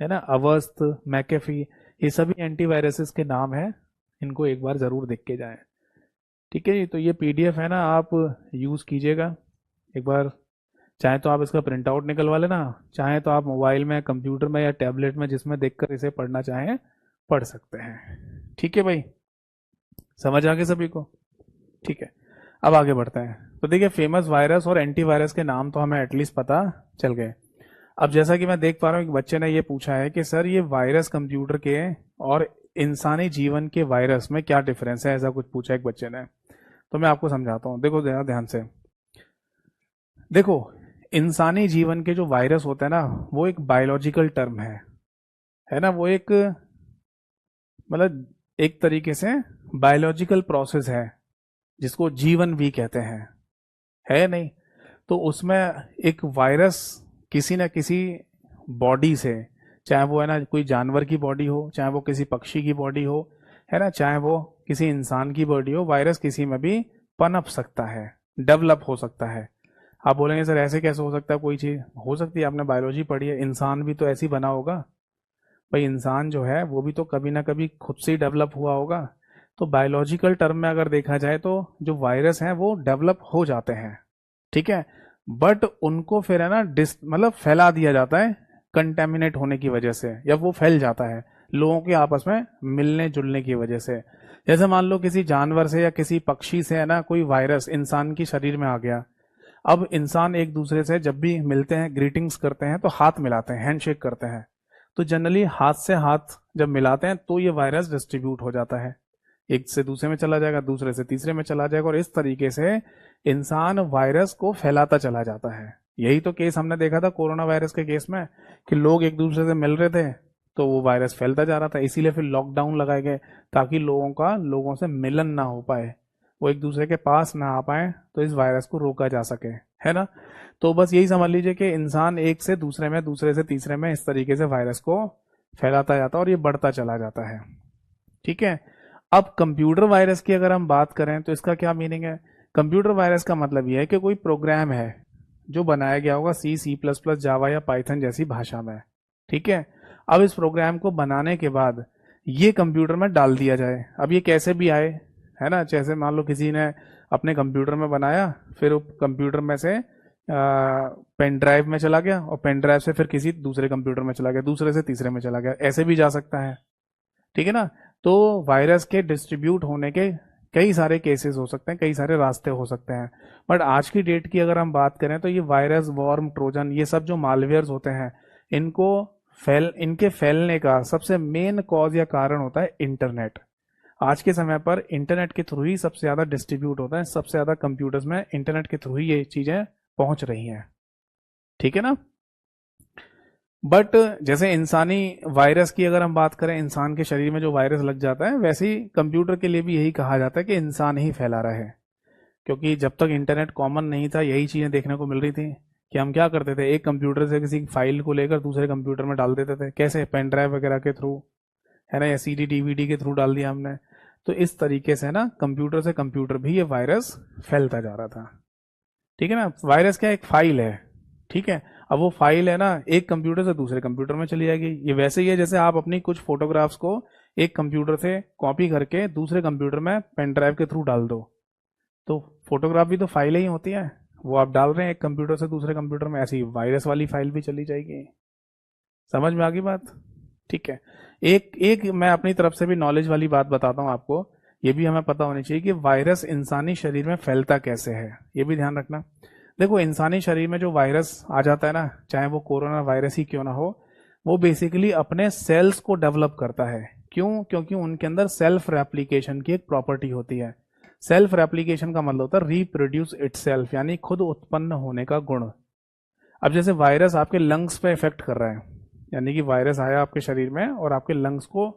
है ना, अवस्थ, मैकेफी, ये सभी एंटीवायरसेस के नाम हैं, इनको एक बार जरूर देख के जाएं। ठीक है जी, तो ये पीडीएफ है ना, आप यूज कीजिएगा एक बार, चाहे तो आप इसका प्रिंट आउट निकलवा लेना, चाहे तो आप मोबाइल में, कंप्यूटर में या टैबलेट में जिसमें देखकर इसे पढ़ना चाहें पढ़ सकते हैं। ठीक है भाई, समझ आ गए सभी को? ठीक है, अब आगे बढ़ते हैं। तो देखिए, फेमस वायरस और एंटीवायरस के नाम तो हमें एटलीस्ट पता चल गए। अब जैसा कि मैं देख पा रहा हूँ, एक बच्चे ने ये पूछा है कि सर ये वायरस कंप्यूटर के और इंसानी जीवन के वायरस में क्या डिफरेंस है, ऐसा कुछ पूछा एक बच्चे ने। तो मैं आपको समझाता हूँ, देखो ध्यान ध्यान से। देखो, इंसानी जीवन के जो वायरस होते हैं ना, वो एक बायोलॉजिकल टर्म है ना, वो एक मतलब एक तरीके से बायोलॉजिकल प्रोसेस है जिसको जीवन भी कहते हैं, है नहीं? तो उसमें एक वायरस किसी न किसी बॉडी से, चाहे वो है ना कोई जानवर की बॉडी हो, चाहे वो किसी पक्षी की बॉडी हो, है ना, चाहे वो किसी इंसान की बॉडी हो, वायरस किसी में भी पनप सकता है, डेवलप हो सकता है। आप बोलेंगे सर ऐसे कैसे हो सकता है, कोई चीज हो सकती है, आपने बायोलॉजी पढ़ी है, इंसान भी तो ऐसे ही बना होगा भाई, इंसान जो है वो भी तो कभी ना कभी खुद से ही डेवलप हुआ होगा। तो बायोलॉजिकल टर्म में अगर देखा जाए तो जो वायरस हैं वो डेवलप हो जाते हैं, ठीक है, बट उनको फिर है ना मतलब फैला दिया जाता है कंटेमिनेट होने की वजह से, या वो फैल जाता है लोगों के आपस में मिलने जुलने की वजह से। जैसे मान लो किसी जानवर से या किसी पक्षी से है ना कोई वायरस इंसान की शरीर में आ गया, अब इंसान एक दूसरे से जब भी मिलते हैं, ग्रीटिंग्स करते हैं, तो हाथ मिलाते हैं, हैंडशेक करते हैं, तो जनरली हाथ से हाथ जब मिलाते हैं तो ये वायरस डिस्ट्रीब्यूट हो जाता है, एक से दूसरे में चला जाएगा, दूसरे से तीसरे में चला जाएगा, और इस तरीके से इंसान वायरस को फैलाता चला जाता है। यही तो केस हमने देखा था कोरोना वायरस के केस में, कि लोग एक दूसरे से मिल रहे थे तो वो वायरस फैलता जा रहा था, इसीलिए फिर लॉकडाउन लगाए गए ताकि लोगों से मिलन ना हो पाए, वो एक दूसरे के पास ना आ पाए, तो इस वायरस को रोका जा सके, है ना। तो बस यही समझ लीजिए कि इंसान एक से दूसरे में, दूसरे से तीसरे में, इस तरीके से वायरस को फैलाता जाता है और ये बढ़ता चला जाता है। ठीक है, अब कंप्यूटर वायरस की अगर हम बात करें तो इसका क्या मीनिंग है? कंप्यूटर वायरस का मतलब यह है कि कोई प्रोग्राम है जो बनाया गया होगा सी, सी प्लस प्लस, जावा या पाइथन जैसी भाषा में, ठीक है। अब इस प्रोग्राम को बनाने के बाद ये कंप्यूटर में डाल दिया जाए, अब ये कैसे भी आए, है ना, जैसे मान लो किसी ने अपने कंप्यूटर में बनाया, फिर कंप्यूटर में से पेन ड्राइव में चला गया, और पेन ड्राइव से फिर किसी दूसरे कंप्यूटर में चला गया, दूसरे से तीसरे में चला गया, ऐसे भी जा सकता है, ठीक है ना। तो वायरस के डिस्ट्रीब्यूट होने के कई सारे केसेस हो सकते हैं, कई सारे रास्ते हो सकते हैं, बट आज की डेट की अगर हम बात करें तो ये वायरस, वॉर्म, ट्रोजन, ये सब जो मालवेयर्स होते हैं, इनके फैलने का सबसे मेन कॉज या कारण होता है इंटरनेट। आज के समय पर इंटरनेट के थ्रू ही सबसे ज्यादा डिस्ट्रीब्यूट होता है, सबसे ज्यादा कंप्यूटर्स में इंटरनेट के थ्रू ही ये चीजें पहुंच रही हैं, ठीक है ना। बट जैसे इंसानी वायरस की अगर हम बात करें, इंसान के शरीर में जो वायरस लग जाता है, वैसे ही कंप्यूटर के लिए भी यही कहा जाता है कि इंसान ही फैला रहा है, क्योंकि जब तक इंटरनेट कॉमन नहीं था, यही चीजें देखने को मिल रही थी कि हम क्या करते थे, एक कंप्यूटर से किसी फाइल को लेकर दूसरे कंप्यूटर में डाल देते थे, कैसे, पेन ड्राइव वगैरह के थ्रू, है ना, या सीडी डीवीडी के थ्रू डाल दिया हमने। तो इस तरीके से ना कंप्यूटर से कंप्यूटर भी ये वायरस फैलता जा रहा था। ठीक है ना, वायरस क्या, एक फाइल है। ठीक है, अब वो फाइल है ना एक कंप्यूटर से दूसरे कंप्यूटर में चली जाएगी। ये वैसे ही है जैसे आप अपनी कुछ फोटोग्राफ्स को एक कंप्यूटर से कॉपी करके दूसरे कंप्यूटर में पेन ड्राइव के थ्रू डाल दो, तो फोटोग्राफ भी तो फाइल ही होती है, वो आप डाल रहे हैं एक कंप्यूटर से दूसरे कंप्यूटर में, ऐसी वायरस वाली फाइल भी चली जाएगी। समझ में आ गई बात? ठीक है। एक एक मैं अपनी तरफ से भी नॉलेज वाली बात बताता हूँ आपको, ये भी हमें पता होनी चाहिए कि वायरस इंसानी शरीर में फैलता कैसे है, ये भी ध्यान रखना। देखो, इंसानी शरीर में जो वायरस आ जाता है ना, चाहे वो कोरोना वायरस ही क्यों ना हो, वो बेसिकली अपने सेल्स को डेवलप करता है। क्यों? क्योंकि उनके अंदर सेल्फ रेप्लिकेशन की एक प्रॉपर्टी होती है। सेल्फ रेप्लिकेशन का मतलब होता है रिप्रोड्यूस इटसेल्फ, यानी खुद उत्पन्न होने का गुण। अब जैसे वायरस आपके लंग्स पे इफेक्ट कर रहा है, यानी कि वायरस आया आपके शरीर में और आपके लंग्स को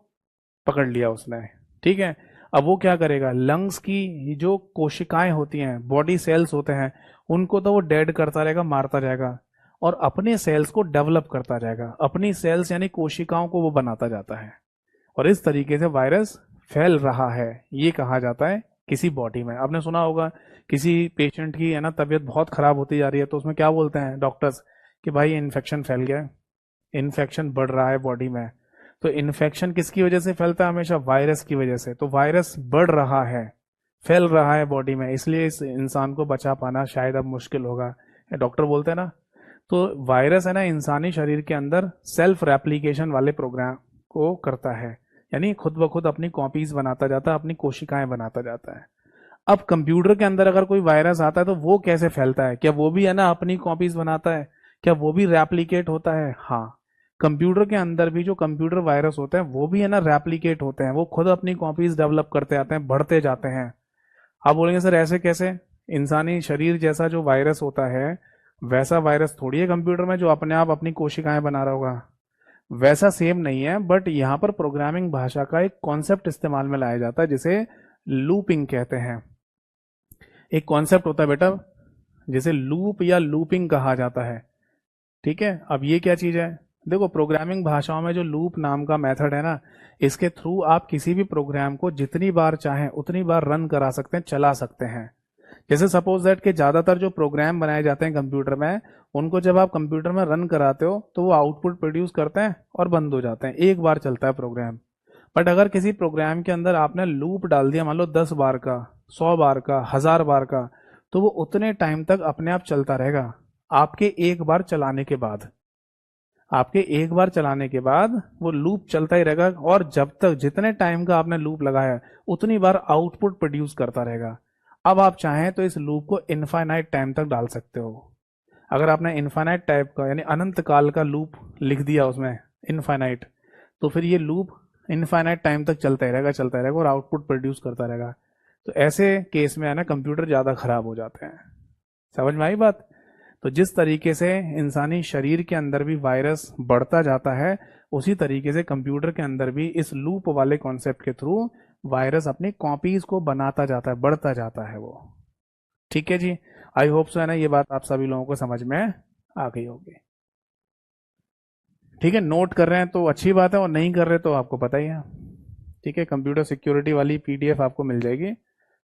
पकड़ लिया उसने। ठीक है, अब वो क्या करेगा, लंग्स की जो कोशिकाएं होती हैं, बॉडी सेल्स होते हैं, उनको तो वो डेड करता रहेगा, मारता जाएगा, और अपने सेल्स को डेवलप करता जाएगा। अपनी सेल्स यानी कोशिकाओं को वो बनाता जाता है, और इस तरीके से वायरस फैल रहा है, ये कहा जाता है किसी बॉडी में। आपने सुना होगा किसी पेशेंट की है ना तबीयत बहुत खराब होती जा रही है, तो उसमें क्या बोलते हैं डॉक्टर्स कि भाई इन्फेक्शन फैल गया है, इन्फेक्शन बढ़ रहा है बॉडी में। तो इन्फेक्शन किसकी वजह से फैलता है? हमेशा वायरस की वजह से। तो वायरस बढ़ रहा है, फैल रहा है बॉडी में, इसलिए इस इंसान को बचा पाना शायद अब मुश्किल होगा, डॉक्टर बोलते हैं ना। तो वायरस है ना इंसानी शरीर के अंदर सेल्फ रेप्लिकेशन वाले प्रोग्राम को करता है, यानी खुद ब खुद अपनी कॉपीज बनाता जाता है, अपनी कोशिकाएं बनाता जाता है। अब कंप्यूटर के अंदर अगर कोई वायरस आता है तो वो कैसे फैलता है? क्या वो भी है ना अपनी कॉपीज बनाता है? क्या वो भी रेप्लिकेट होता है? हाँ, कंप्यूटर के अंदर भी जो कंप्यूटर वायरस होते हैं वो भी है ना रेप्लिकेट होते हैं, वो खुद अपनी कॉपीज डेवलप करते आते हैं, बढ़ते जाते हैं। आप बोलेंगे सर ऐसे कैसे? इंसानी शरीर जैसा जो वायरस होता है वैसा वायरस थोड़ी है कंप्यूटर में जो अपने आप अपनी कोशिकाएं बना रहा होगा। वैसा सेम नहीं है, बट यहाँ पर प्रोग्रामिंग भाषा का एक कॉन्सेप्ट इस्तेमाल में लाया जाता है जिसे लूपिंग कहते हैं। एक कॉन्सेप्ट होता है बेटा जिसे लूप या लूपिंग कहा जाता है। ठीक है, अब ये क्या चीज है? देखो, प्रोग्रामिंग भाषाओं में जो लूप नाम का मेथड है ना, इसके थ्रू आप किसी भी प्रोग्राम को जितनी बार चाहें उतनी बार रन करा सकते हैं, चला सकते हैं। जैसे सपोज दैट कि ज्यादातर जो प्रोग्राम बनाए जाते हैं कंप्यूटर में, उनको जब आप कंप्यूटर में रन कराते हो तो वो आउटपुट प्रोड्यूस करते हैं और बंद हो जाते हैं, एक बार चलता है प्रोग्राम। बट अगर किसी प्रोग्राम के अंदर आपने लूप डाल दिया, मान लो 10 बार का, 100 बार का, 1000 बार का, तो वो उतने टाइम तक अपने आप चलता रहेगा। आपके एक बार चलाने के बाद, आपके एक बार चलाने के बाद वो लूप चलता ही रहेगा, और जब तक जितने टाइम का आपने लूप लगाया उतनी बार आउटपुट प्रोड्यूस करता रहेगा। अब आप चाहें तो इस लूप को इनफाइनाइट टाइम तक डाल सकते हो। अगर आपने इनफाइनाइट टाइप का यानी अनंत काल का लूप लिख दिया उसमें, इनफाइनाइट, तो फिर ये लूप इनफाइनाइट टाइम तक चलता ही रहेगा, चलता ही रहेगा, और आउटपुट प्रोड्यूस करता रहेगा। तो ऐसे केस में है ना कंप्यूटर ज़्यादा खराब हो जाते हैं। समझ में आई बात? तो जिस तरीके से इंसानी शरीर के अंदर भी वायरस बढ़ता जाता है, उसी तरीके से कंप्यूटर के अंदर भी इस लूप वाले कॉन्सेप्ट के थ्रू वायरस अपनी कॉपीज को बनाता जाता है, बढ़ता जाता है वो। ठीक है जी, आई होप सो है ना ये बात आप सभी लोगों को समझ में आ गई होगी। ठीक है, नोट कर रहे हैं तो अच्छी बात है, और नहीं कर रहे तो आपको पता ही है। ठीक है, कंप्यूटर सिक्योरिटी वाली पीडीएफ आपको मिल जाएगी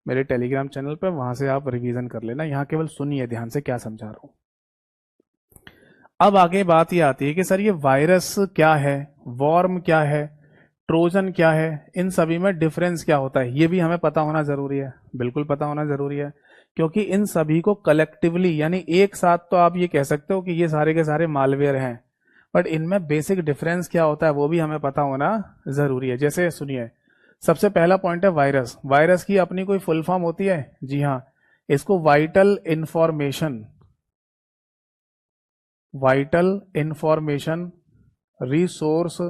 मेरे टेलीग्राम चैनल पर, वहां से आप रिवीजन कर लेना। यहाँ केवल सुनिए ध्यान से क्या समझा रहा हूँ। अब आगे बात ये आती है कि सर ये वायरस क्या है, वॉर्म क्या है, ट्रोजन क्या है, इन सभी में डिफरेंस क्या होता है, ये भी हमें पता होना जरूरी है। बिल्कुल पता होना जरूरी है, क्योंकि इन सभी को कलेक्टिवली यानी एक साथ तो आप ये कह सकते हो कि ये सारे के सारे मालवेयर हैं, बट इनमें बेसिक डिफरेंस क्या होता है वो भी हमें पता होना जरूरी है। जैसे सुनिए, सबसे पहला पॉइंट है वायरस। वायरस की अपनी कोई फुल फॉर्म होती है? जी हाँ, इसको vital information resource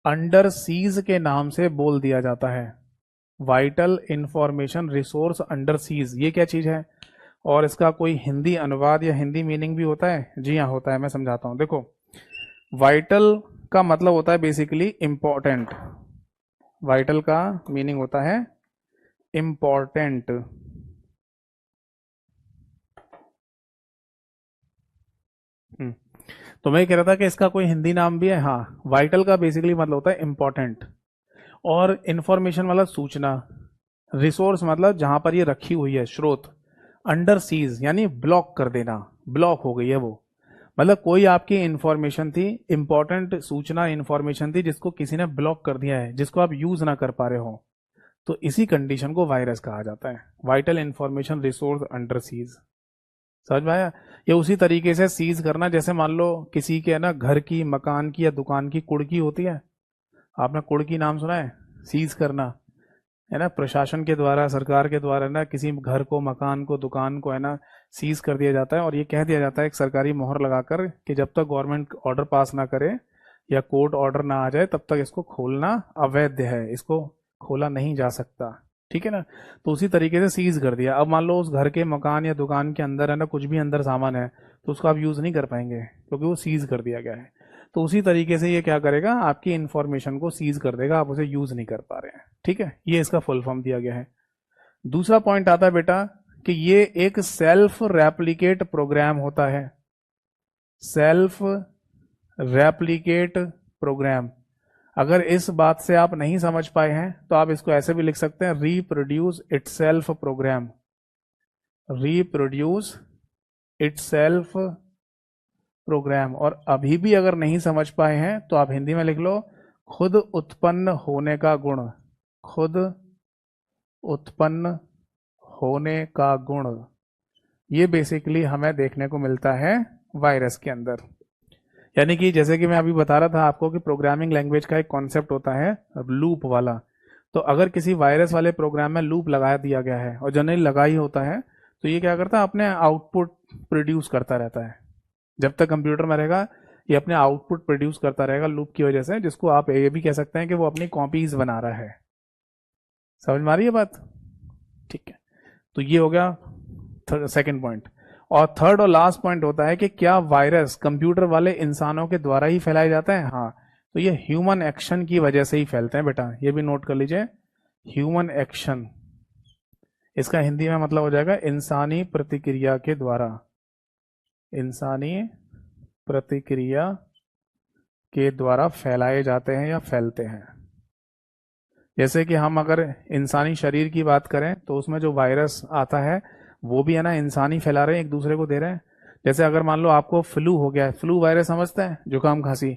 under seize के नाम से बोल दिया जाता है। Vital information resource under seize, ये क्या चीज है? और इसका कोई हिंदी अनुवाद या हिंदी मीनिंग भी होता है? जी हाँ होता है, मैं समझाता हूं। देखो, वाइटल का मतलब होता है बेसिकली इंपॉर्टेंट। वाइटल का मीनिंग होता है इंपॉर्टेंट। तो मैं कह रहा था कि इसका कोई हिंदी नाम भी है। हाँ, वाइटल का बेसिकली मतलब होता है इंपॉर्टेंट, और इंफॉर्मेशन वाला सूचना, रिसोर्स मतलब जहां पर ये रखी हुई है, स्रोत, अंडर सीज यानी ब्लॉक कर देना, ब्लॉक हो गई है वो, मतलब कोई आपकी इंफॉर्मेशन थी, इंपॉर्टेंट सूचना इंफॉर्मेशन थी जिसको किसी ने ब्लॉक कर दिया है, जिसको आप यूज ना कर पा रहे हो, तो इसी कंडीशन को वायरस कहा जाता है। Vital information resource under seize, समझ में आया? ये उसी तरीके से सीज करना, जैसे मान लो किसी के है ना घर की, मकान की या दुकान की कुड़की होती है, आपने कुड़की नाम सुना है? सीज करना है ना, प्रशासन के द्वारा, सरकार के द्वारा ना किसी घर को, मकान को, दुकान को है ना सीज कर दिया जाता है, और ये कह दिया जाता है एक सरकारी मोहर लगाकर कि जब तक गवर्नमेंट ऑर्डर पास ना करे या कोर्ट ऑर्डर ना आ जाए तब तक इसको खोलना अवैध है, इसको खोला नहीं जा सकता, ठीक है ना। तो उसी तरीके से सीज कर दिया। अब मान लो उस घर के, मकान या दुकान के अंदर है ना कुछ भी अंदर सामान है, तो उसको आप यूज नहीं कर पाएंगे क्योंकि वो सीज कर दिया गया है। तो उसी तरीके से ये क्या करेगा, आपकी इंफॉर्मेशन को सीज कर देगा, आप उसे यूज नहीं कर पा रहे हैं, ठीक है। ये इसका फुल फॉर्म दिया गया है। दूसरा पॉइंट आता है बेटा कि ये एक सेल्फ रेप्लिकेट प्रोग्राम होता है। सेल्फ रेप्लिकेट प्रोग्राम, अगर इस बात से आप नहीं समझ पाए हैं तो आप इसको ऐसे भी लिख सकते हैं, reproduce itself program, reproduce itself program. और अभी भी अगर नहीं समझ पाए हैं तो आप हिंदी में लिख लो, खुद उत्पन्न होने का गुण, खुद उत्पन्न होने का गुण। ये बेसिकली हमें देखने को मिलता है वायरस के अंदर। यानी कि जैसे कि मैं अभी बता रहा था आपको कि प्रोग्रामिंग लैंग्वेज का एक कॉन्सेप्ट होता है लूप वाला, तो अगर किसी वायरस वाले प्रोग्राम में लूप लगा दिया गया है, और जनरली लगा ही होता है, तो ये क्या करता है, अपने आउटपुट प्रोड्यूस करता रहता है। जब तक कंप्यूटर में रहेगा ये अपने आउटपुट प्रोड्यूस करता रहेगा लूप की वजह से, जिसको आप ये भी कह सकते हैं कि वो अपनी कॉपीज बना रहा है। समझ में आ रही है बात? ठीक है, तो ये हो गया सेकंड पॉइंट। और थर्ड और लास्ट पॉइंट होता है कि क्या वायरस कंप्यूटर वाले इंसानों के द्वारा ही फैलाए जाते हैं? हाँ, तो ये ह्यूमन एक्शन की वजह से ही फैलते हैं बेटा, ये भी नोट कर लीजिए, ह्यूमन एक्शन। इसका हिंदी में मतलब हो जाएगा इंसानी प्रतिक्रिया के द्वारा, इंसानी प्रतिक्रिया के द्वारा फैलाए जाते हैं या फैलते हैं। जैसे कि हम अगर इंसानी शरीर की बात करें तो उसमें जो वायरस आता है वो भी है ना इंसानी फैला रहे हैं, एक दूसरे को दे रहे हैं। जैसे अगर मान लो आपको फ्लू हो गया है, फ्लू वायरस समझते हैं, जुकाम खांसी,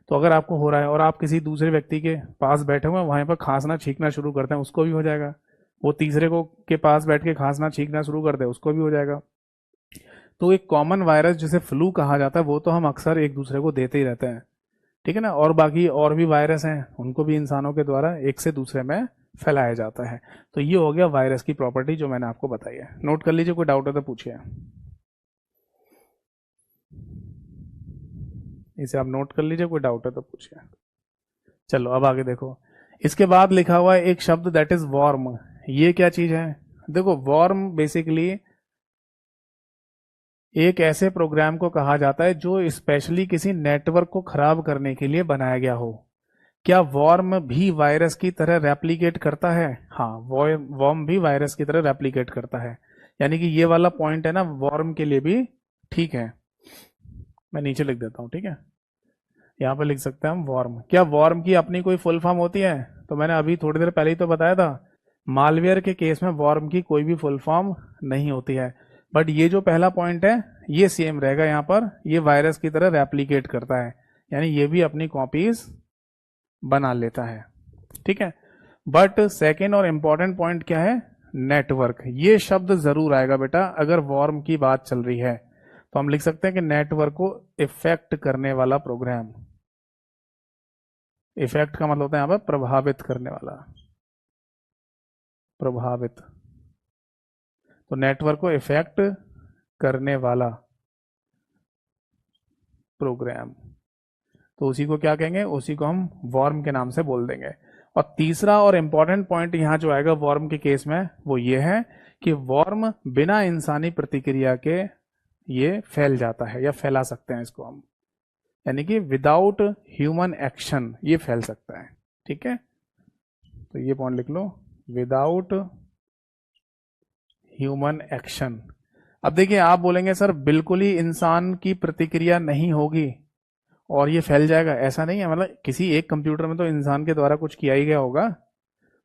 तो अगर आपको हो रहा है और आप किसी दूसरे व्यक्ति के पास बैठे हुए हैं, वहीं पर खांसना छींकना शुरू करते हैं, उसको भी हो जाएगा। वो तीसरे को के पास बैठ के खांसना छींकना शुरू कर दे, उसको भी हो जाएगा। तो एक कॉमन वायरस जिसे फ्लू कहा जाता है वो तो हम अक्सर एक दूसरे को देते ही रहते हैं, ठीक है ना। और बाकी और भी वायरस हैं, उनको भी इंसानों के द्वारा एक से दूसरे में फैलाया जाता है। तो ये हो गया वायरस की प्रॉपर्टी जो मैंने आपको बताई है। नोट कर लीजिए, कोई डाउट है तो पूछिए। इसे आप नोट कर लीजिए, कोई डाउट है तो पूछिए। चलो अब आगे देखो, इसके बाद लिखा हुआ है एक शब्द, दैट इज वॉर्म। ये क्या चीज है? देखो, वॉर्म बेसिकली एक ऐसे प्रोग्राम को कहा जाता है जो स्पेशली किसी नेटवर्क को खराब करने के लिए बनाया गया हो। क्या वॉर्म भी वायरस की तरह रेप्लिकेट करता है? हाँ, वॉर्म भी वायरस की तरह रेप्लिकेट करता है। यानी कि ये वाला पॉइंट है ना वॉर्म के लिए भी ठीक है। मैं नीचे लिख देता हूँ, ठीक है, यहाँ पे लिख सकते हैं हम वॉर्म। क्या वॉर्म की अपनी कोई फुल फॉर्म होती है? तो मैंने अभी थोड़ी देर पहले ही तो बताया था, मालवेयर के केस में वॉर्म की कोई भी फुल फॉर्म नहीं होती है। बट ये जो पहला पॉइंट है ये सेम रहेगा यहाँ पर, ये वायरस की तरह रेप्लिकेट करता है, यानी ये भी अपनी कॉपीज बना लेता है, ठीक है। बट सेकेंड और इंपॉर्टेंट पॉइंट क्या है? नेटवर्क। ये शब्द जरूर आएगा बेटा अगर वॉर्म की बात चल रही है, तो हम लिख सकते हैं कि नेटवर्क को इफेक्ट करने वाला प्रोग्राम। इफेक्ट का मतलब होता है यहां पर प्रभावित करने वाला, प्रभावित। तो नेटवर्क को इफेक्ट करने वाला प्रोग्राम, तो उसी को क्या कहेंगे? उसी को हम वॉर्म के नाम से बोल देंगे। और तीसरा और इंपॉर्टेंट पॉइंट यहां जो आएगा वॉर्म के केस में वो ये है कि वॉर्म बिना इंसानी प्रतिक्रिया के ये फैल जाता है या फैला सकते हैं इसको हम, यानी कि विदाउट ह्यूमन एक्शन ये फैल सकता है, ठीक है। तो ये पॉइंट लिख लो, विदाउट ह्यूमन एक्शन। अब देखिए, आप बोलेंगे सर बिल्कुल ही इंसान की प्रतिक्रिया नहीं होगी, और ये फैल जाएगा, ऐसा नहीं है। मतलब किसी एक कंप्यूटर में तो इंसान के द्वारा कुछ किया ही गया होगा,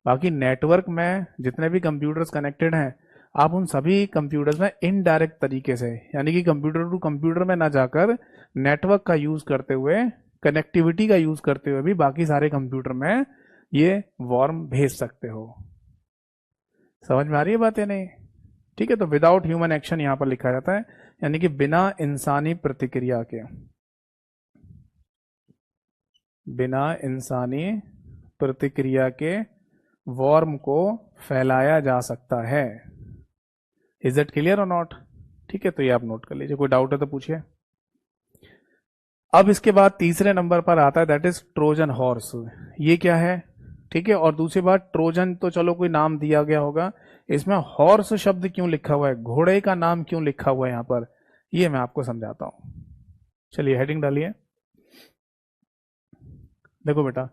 बाकी नेटवर्क में जितने भी कंप्यूटर्स कनेक्टेड हैं, आप उन सभी कंप्यूटर्स में इनडायरेक्ट तरीके से, यानी कि कंप्यूटर टू कंप्यूटर में ना जाकर नेटवर्क का यूज करते हुए, कनेक्टिविटी का यूज करते हुए भी बाकी सारे कंप्यूटर में ये वॉर्म भेज सकते हो। समझ में आ रही है बात या नहीं? ठीक है, तो विदाउट ह्यूमन एक्शन यहां पर लिखा जाता है, यानी कि बिना इंसानी प्रतिक्रिया के, बिना इंसानी प्रतिक्रिया के वॉर्म को फैलाया जा सकता है। इज दैट क्लियर और नॉट? ठीक है, तो ये आप नोट कर लीजिए, कोई डाउट है तो पूछिए। अब इसके बाद तीसरे नंबर पर आता है, दैट इज ट्रोजन हॉर्स। ये क्या है? ठीक है, और दूसरी बात, ट्रोजन तो चलो कोई नाम दिया गया होगा, इसमें हॉर्स शब्द क्यों लिखा हुआ है, घोड़े का नाम क्यों लिखा हुआ है यहां पर, ये मैं आपको समझाता हूं। चलिए हेडिंग डालिए। देखो बेटा,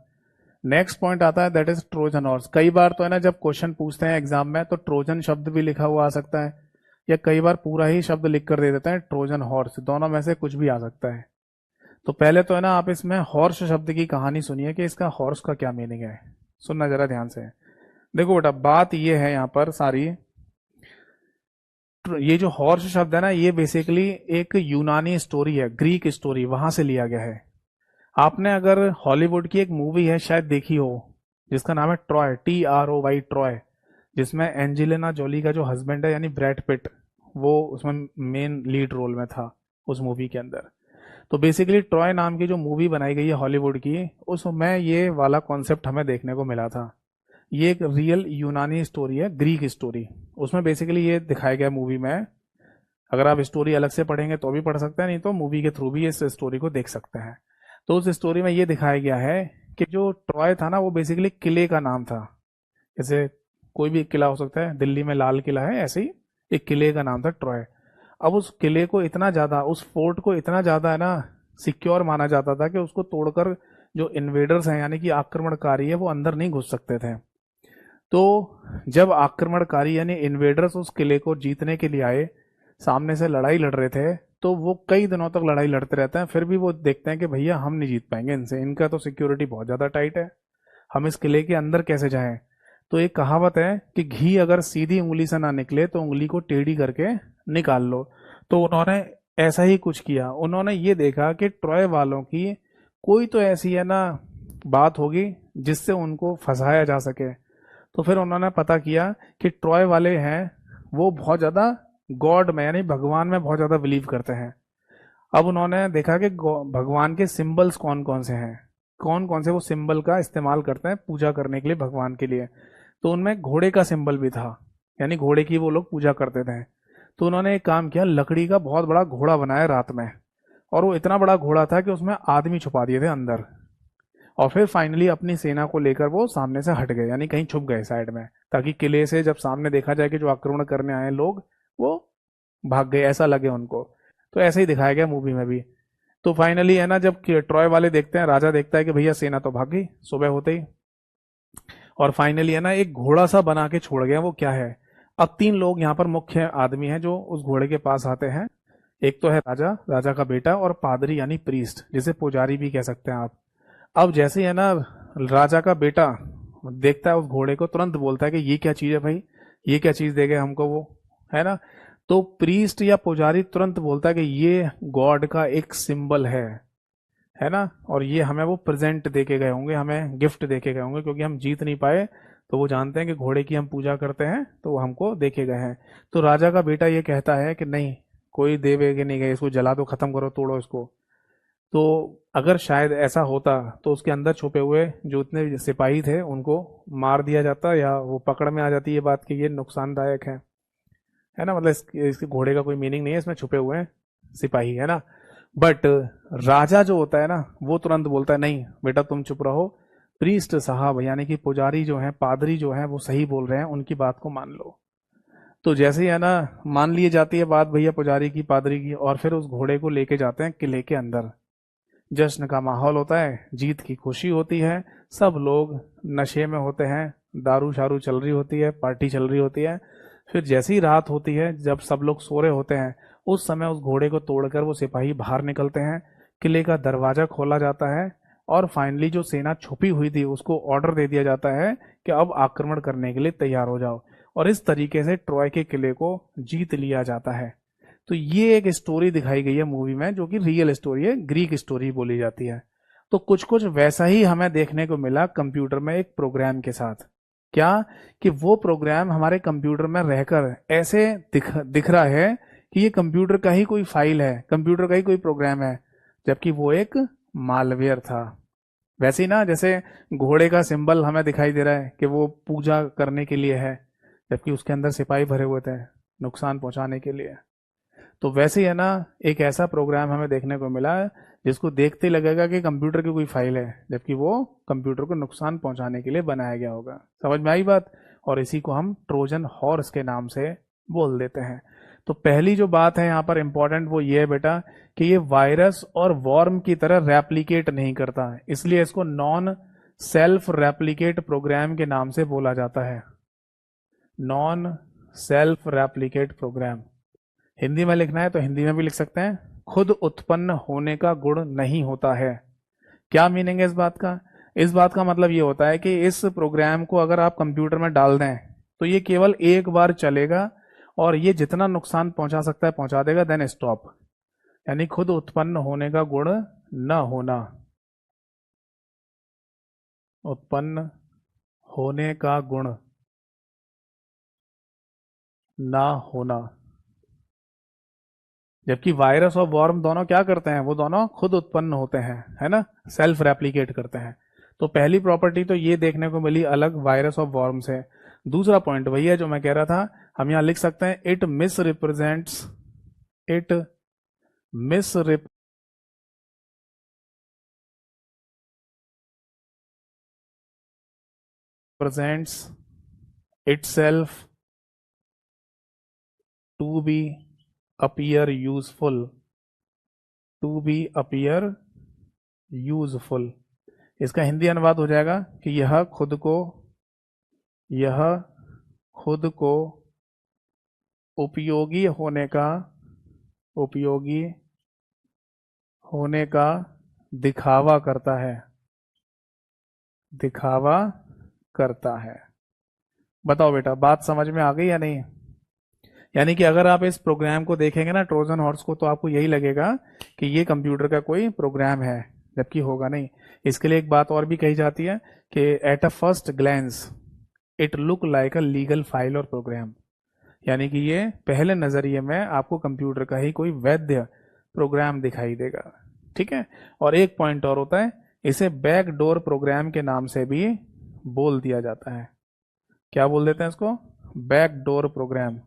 नेक्स्ट पॉइंट आता है, दैट इज ट्रोजन हॉर्स। कई बार तो है ना, जब क्वेश्चन पूछते हैं एग्जाम में, तो ट्रोजन शब्द भी लिखा हुआ आ सकता है, या कई बार पूरा ही शब्द लिख कर दे देते हैं ट्रोजन हॉर्स, दोनों में से कुछ भी आ सकता है। तो पहले तो है ना, आप इसमें हॉर्स शब्द की कहानी सुनिए कि इसका हॉर्स का क्या मीनिंग है। सुनना जरा ध्यान से। देखो बेटा, बात ये है यहाँ पर सारी, ये जो हॉर्स शब्द है ना, ये बेसिकली एक यूनानी स्टोरी है, ग्रीक स्टोरी, वहां से लिया गया है। आपने अगर हॉलीवुड की एक मूवी है शायद देखी हो, जिसका नाम है ट्रॉय, TROY, ट्रॉय, जिसमें एंजेलिना जोली का जो हस्बैंड है यानी ब्रैड पिट, वो उसमें मेन लीड रोल में था उस मूवी के अंदर। तो बेसिकली ट्रॉय नाम की जो मूवी बनाई गई है हॉलीवुड की, उसमें ये वाला कॉन्सेप्ट हमें देखने को मिला था। ये एक रियल यूनानी स्टोरी है, ग्रीक स्टोरी। उसमें बेसिकली ये दिखाया गया मूवी में, अगर आप स्टोरी अलग से पढ़ेंगे तो भी पढ़ सकते हैं, नहीं तो मूवी के थ्रू भी इस स्टोरी को देख सकते हैं। तो उस स्टोरी में ये दिखाया गया है कि जो ट्रॉय था ना, वो बेसिकली किले का नाम था। जैसे कोई भी किला हो सकता है, दिल्ली में लाल किला है, ऐसे ही एक किले का नाम था ट्रॉय। अब उस किले को इतना ज्यादा, उस फोर्ट को इतना ज्यादा है ना सिक्योर माना जाता था कि उसको तोड़कर जो इन्वेडर्स हैं यानी कि आक्रमणकारी है, वो अंदर नहीं घुस सकते थे। तो जब आक्रमणकारी यानी इन्वेडर्स उस किले को जीतने के लिए आए, सामने से लड़ाई लड़ रहे थे, तो वो कई दिनों तक लड़ाई लड़ते रहते हैं, फिर भी वो देखते हैं कि भैया हम नहीं जीत पाएंगे इनसे, इनका तो सिक्योरिटी बहुत ज्यादा टाइट है, हम इस किले के अंदर कैसे जाएं। तो एक कहावत है कि घी अगर सीधी उंगली से ना निकले तो उंगली को टेढ़ी करके निकाल लो। तो उन्होंने ऐसा ही कुछ किया। उन्होंने ये देखा कि ट्रॉय वालों की कोई तो ऐसी है ना बात होगी जिससे उनको फंसाया जा सके। तो फिर उन्होंने पता किया कि ट्रॉय वाले हैं वो बहुत ज्यादा गॉड में यानी भगवान में बहुत ज्यादा बिलीव करते हैं। अब उन्होंने देखा कि भगवान के सिंबल्स कौन कौन से हैं, कौन कौन से वो सिंबल का इस्तेमाल करते हैं पूजा करने के लिए भगवान के लिए। तो उनमें घोड़े का सिंबल भी था, यानी घोड़े की वो लोग पूजा करते थे। तो उन्होंने एक काम किया, लकड़ी का बहुत बड़ा घोड़ा बनाया रात में, और वो इतना बड़ा घोड़ा था कि उसमें आदमी छुपा दिए थे अंदर। और फिर फाइनली अपनी सेना को लेकर वो सामने से हट गए, यानी कहीं छुप गए साइड में, ताकि किले से जब सामने देखा जाए कि जो आक्रमण करने आए लोग वो भाग गए, ऐसा लगे उनको। तो ऐसे ही दिखाया गया मूवी में भी। तो फाइनली है ना, जब ट्रॉय वाले देखते हैं, राजा देखता है कि भैया सेना तो भाग गई सुबह होते ही, और फाइनली है ना एक घोड़ा सा बना के छोड़ गया। वो क्या है, अब 3 लोग यहाँ पर मुख्य आदमी हैं जो उस घोड़े के पास आते हैं। एक तो है राजा, राजा का बेटा, और पादरी यानी प्रीस्ट, जिसे पुजारी भी कह सकते हैं आप। अब जैसे ही है ना राजा का बेटा देखता है उस घोड़े को, तुरंत बोलता है कि ये क्या चीज है भाई, ये क्या चीज दे गए हमको वो, है ना। तो प्रीस्ट या पुजारी तुरंत बोलता है कि ये गॉड का एक सिंबल है ना, और ये हमें वो प्रेजेंट दे के गए होंगे, हमें गिफ्ट दे के गए होंगे, क्योंकि हम जीत नहीं पाए, तो वो जानते हैं कि घोड़े की हम पूजा करते हैं, तो वो हमको दे के गए हैं। तो राजा का बेटा ये कहता है कि नहीं, कोई दे वे के नहीं गए, इसको जला दो, खत्म करो, तोड़ो इसको। तो अगर शायद ऐसा होता तो उसके अंदर छुपे हुए जो इतने सिपाही थे उनको मार दिया जाता, या वो पकड़ में आ जाती ये बात कि ये नुकसानदायक है ना। मतलब इसके घोड़े का कोई मीनिंग नहीं है, इसमें छुपे हुए हैं सिपाही, है ना। बट राजा जो होता है ना, वो तुरंत बोलता है नहीं बेटा तुम चुप रहो, प्रीस्ट साहब यानी कि पुजारी जो है, पादरी जो है, वो सही बोल रहे हैं, उनकी बात को मान लो। तो जैसे ही है ना मान लिए जाती है बात भैया पुजारी की, पादरी की, और फिर उस घोड़े को लेके जाते हैं किले के अंदर। जश्न का माहौल होता है, जीत की खुशी होती है, सब लोग नशे में होते हैं, दारू शारू चल रही होती है, पार्टी चल रही होती है। फिर जैसी रात होती है, जब सब लोग सो रहे होते हैं, उस समय उस घोड़े को तोड़कर वो सिपाही बाहर निकलते हैं, किले का दरवाजा खोला जाता है और फाइनली जो सेना छुपी हुई थी उसको ऑर्डर दे दिया जाता है कि अब आक्रमण करने के लिए तैयार हो जाओ, और इस तरीके से ट्रॉय के किले को जीत लिया जाता है। तो ये एक स्टोरी दिखाई गई है मूवी में, जो कि रियल स्टोरी है, ग्रीक स्टोरी बोली जाती है। तो कुछ कुछ वैसा ही हमें देखने को मिला कंप्यूटर में एक प्रोग्राम के साथ। क्या कि वो प्रोग्राम हमारे कंप्यूटर में रहकर ऐसे दिख रहा है कि ये कंप्यूटर का ही कोई फाइल है, कंप्यूटर का ही कोई प्रोग्राम है, जबकि वो एक मालवेयर था। वैसे ही ना, जैसे घोड़े का सिंबल हमें दिखाई दे रहा है कि वो पूजा करने के लिए है, जबकि उसके अंदर सिपाही भरे हुए थे नुकसान पहुंचाने के लिए। तो वैसे ही है ना, एक ऐसा प्रोग्राम हमें देखने को मिला जिसको देखते लगेगा कि कंप्यूटर की कोई फाइल है, जबकि वो कंप्यूटर को नुकसान पहुंचाने के लिए बनाया गया होगा। समझ में आई बात? और इसी को हम ट्रोजन हॉर्स के नाम से बोल देते हैं। तो पहली जो बात है यहाँ पर इंपॉर्टेंट वो ये है बेटा कि ये वायरस और वॉर्म की तरह रेप्लिकेट नहीं करता, इसलिए इसको नॉन सेल्फ रेप्लिकेट प्रोग्राम के नाम से बोला जाता है। Non self replicate program. Hindi में लिखना है तो हिंदी में भी लिख सकते हैं, खुद उत्पन्न होने का गुण नहीं होता है। क्या मीनिंग है इस बात का? इस बात का मतलब ये होता है कि इस प्रोग्राम को अगर आप कंप्यूटर में डाल दें तो ये केवल एक बार चलेगा और ये जितना नुकसान पहुंचा सकता है पहुंचा देगा, देन स्टॉप। यानी खुद उत्पन्न होने का गुण न होना, उत्पन्न होने का गुण ना होना। जबकि वायरस और वॉर्म दोनों क्या करते हैं, वो दोनों खुद उत्पन्न होते हैं, है ना, सेल्फ रेप्लिकेट करते हैं। तो पहली प्रॉपर्टी तो ये देखने को मिली अलग वायरस और वॉर्म से। दूसरा पॉइंट वही है जो मैं कह रहा था, हम यहां लिख सकते हैं it miss represents itself to be appear useful। इसका हिंदी अनुवाद हो जाएगा कि यह खुद को उपयोगी होने का दिखावा करता है। बताओ बेटा, बात समझ में आ गई या नहीं? यानी कि अगर आप इस प्रोग्राम को देखेंगे ना, ट्रोजन हॉर्स को, तो आपको यही लगेगा कि ये कंप्यूटर का कोई प्रोग्राम है, जबकि होगा नहीं। इसके लिए एक बात और भी कही जाती है कि at a first glance it look like a legal file और प्रोग्राम। यानी कि ये पहले नजरिए में आपको कंप्यूटर का ही कोई वैध प्रोग्राम दिखाई देगा। ठीक है। और एक पॉइंट और होता है, इसे बैकडोर प्रोग्राम के नाम से भी बोल दिया जाता है। क्या बोल देते हैं इसको? Backdoor program.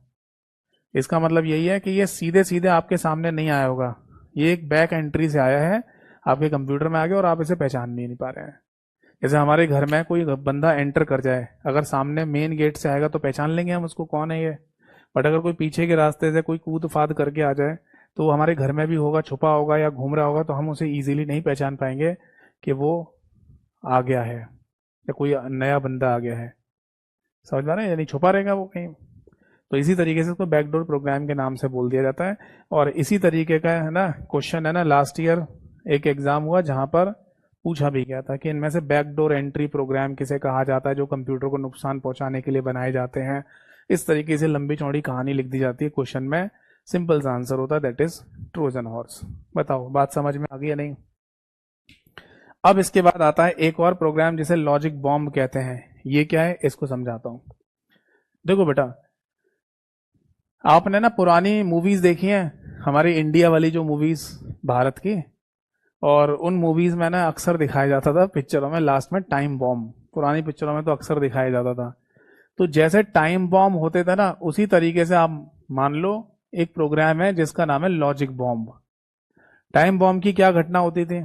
इसका मतलब यही है कि ये सीधे सीधे आपके सामने नहीं आया होगा, ये एक बैक एंट्री से आया है, आपके कंप्यूटर में आ गया और आप इसे पहचान नहीं पा रहे हैं। जैसे हमारे घर में कोई बंदा एंटर कर जाए, अगर सामने मेन गेट से आएगा तो पहचान लेंगे हम उसको, कौन है ये। बट अगर कोई पीछे के रास्ते से कोई कूद फाद करके आ जाए तो वो हमारे घर में भी होगा, छुपा होगा या घूम रहा होगा, तो हम उसे इजीली नहीं पहचान पाएंगे कि वो आ गया है या कोई नया बंदा आ गया है। समझ में आ रहा है? यानी छुपा रहेगा वो कहीं। तो इसी तरीके से इसको बैकडोर प्रोग्राम के नाम से बोल दिया जाता है। और इसी तरीके का है ना क्वेश्चन है ना, लास्ट ईयर एक एग्जाम हुआ जहां पर पूछा भी गया था कि इनमें से बैकडोर एंट्री प्रोग्राम किसे कहा जाता है जो कंप्यूटर को नुकसान पहुंचाने के लिए बनाए जाते हैं। इस तरीके से लंबी चौड़ी कहानी लिख दी जाती है क्वेश्चन में, सिंपल सा आंसर होता है, दैट इज ट्रोजन हॉर्स। बताओ बात समझ में आ गई या नहीं? अब इसके बाद आता है एक और प्रोग्राम जिसे लॉजिक बॉम्ब कहते हैं। ये क्या है इसको समझाता हूं। देखो बेटा, आपने ना पुरानी मूवीज देखी हैं, हमारी इंडिया वाली जो मूवीज भारत की, और उन मूवीज में ना अक्सर दिखाया जाता था पिक्चरों में लास्ट में टाइम बॉम्ब। पुरानी पिक्चरों में तो अक्सर दिखाया जाता था। तो जैसे टाइम बॉम्ब होते थे ना, उसी तरीके से आप मान लो एक प्रोग्राम है जिसका नाम है लॉजिक बॉम्ब। टाइम बॉम्ब की क्या घटना होती थी?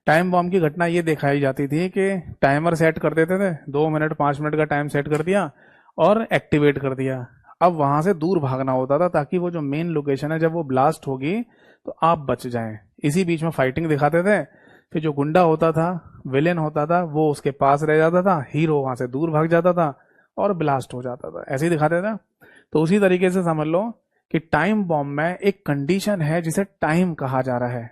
टाइम बॉम्ब की घटना ये दिखाई जाती थी कि टाइमर सेट कर देते थे, 2 मिनट 5 मिनट का टाइम सेट कर दिया और एक्टिवेट कर दिया। अब वहां से दूर भागना होता था ताकि वो जो मेन लोकेशन है जब वो ब्लास्ट होगी तो आप बच जाएं। इसी बीच में फाइटिंग दिखाते थे, फिर जो गुंडा होता था, विलेन होता था, वो उसके पास रह जाता था, हीरो वहां से दूर भाग जाता था और ब्लास्ट हो जाता था। ऐसे ही दिखाते थे। तो उसी तरीके से समझ लो कि टाइम बॉम्ब में एक कंडीशन है जिसे टाइम कहा जा रहा है,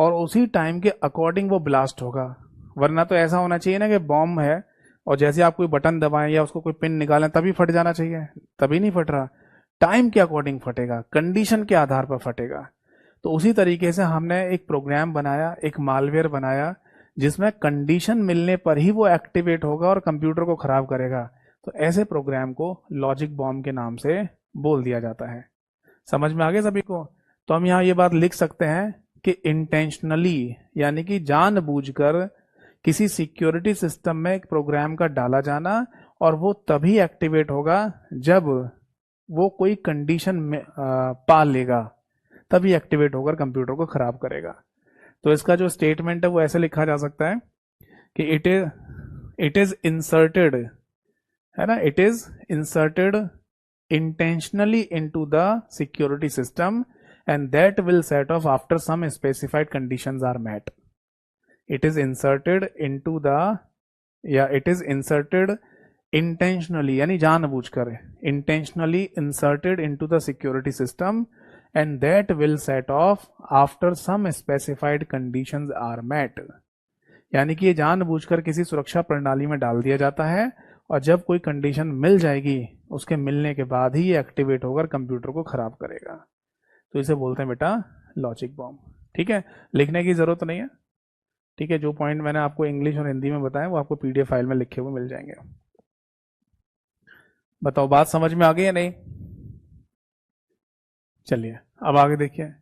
और उसी टाइम के अकॉर्डिंग वो ब्लास्ट होगा। वरना तो ऐसा होना चाहिए ना कि बॉम्ब है और जैसे आप कोई बटन दबाएं या उसको कोई पिन निकालें तभी फट जाना चाहिए, तभी नहीं फट रहा, टाइम के अकॉर्डिंग फटेगा, कंडीशन के आधार पर फटेगा। तो उसी तरीके से हमने एक प्रोग्राम बनाया, एक मालवेयर बनाया, जिसमें कंडीशन मिलने पर ही वो एक्टिवेट होगा और कंप्यूटर को खराब करेगा। तो ऐसे प्रोग्राम को लॉजिक बॉम्ब के नाम से बोल दिया जाता है। समझ में आ गया सभी को? तो हम यहाँ ये बात लिख सकते हैं कि इंटेंशनली यानी कि जानबूझकर किसी सिक्योरिटी सिस्टम में एक प्रोग्राम का डाला जाना, और वो तभी एक्टिवेट होगा जब वो कोई कंडीशन में पा लेगा, तभी एक्टिवेट होकर कंप्यूटर को खराब करेगा। तो इसका जो स्टेटमेंट है वो ऐसे लिखा जा सकता है कि इट इज इंसर्टेड, है ना, it is inserted intentionally into the security system and that will set off after some specified conditions are met. It is inserted into the, it is inserted intentionally यानी जानबूझकर, intentionally inserted into the security system and that will set off after some specified conditions are met. यानी कि ये जानबूझकर किसी सुरक्षा प्रणाली में डाल दिया जाता है और जब कोई कंडीशन मिल जाएगी उसके मिलने के बाद ही ये एक्टिवेट होकर कंप्यूटर को खराब करेगा। तो इसे बोलते हैं बेटा लॉजिक बॉम्ब। ठीक है, लिखने की जरूरत नहीं है। ठीक है, जो पॉइंट मैंने आपको इंग्लिश और हिंदी में बताया वो आपको पीडीएफ फाइल में लिखे हुए मिल जाएंगे। बताओ बात समझ में आ गई या नहीं? चलिए अब आगे देखिए,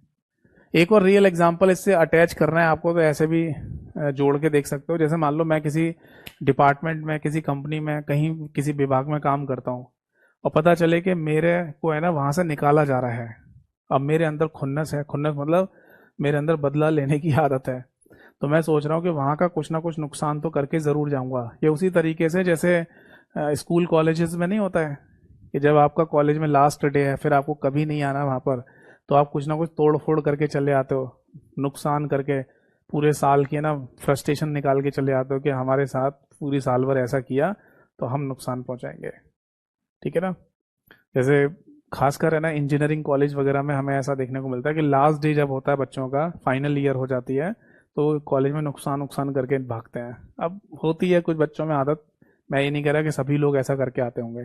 एक और रियल एग्जांपल इससे अटैच करना है आपको, तो ऐसे भी जोड़ के देख सकते हो। जैसे मान लो मैं किसी डिपार्टमेंट में, किसी कंपनी में, कहीं किसी विभाग में काम करता हूँ और पता चले कि मेरे को है ना वहां से निकाला जा रहा है। अब मेरे अंदर खुन्नस है, खुन्नस मतलब मेरे अंदर बदला लेने की आदत है। तो मैं सोच रहा हूँ कि वहां का कुछ ना कुछ नुकसान तो करके जरूर जाऊंगा। ये उसी तरीके से जैसे स्कूल कॉलेजेस में नहीं होता है कि जब आपका कॉलेज में लास्ट डे है, फिर आपको कभी नहीं आना वहां पर, तो आप कुछ ना कुछ तोड़ फोड़ करके चले आते हो, नुकसान करके पूरे साल की ना फ्रस्ट्रेशन निकाल के चले आते हो कि हमारे साथ पूरी साल भर ऐसा किया तो हम नुकसान पहुंचाएंगे। ठीक है ना? जैसे खासकर है ना इंजीनियरिंग कॉलेज वगैरह में हमें ऐसा देखने को मिलता है कि लास्ट डे जब होता है बच्चों का, फाइनल ईयर हो जाती है, तो कॉलेज में नुकसान नुकसान करके भागते हैं। अब होती है कुछ बच्चों में आदत, मैं ये नहीं कह रहा कि सभी लोग ऐसा करके आते होंगे।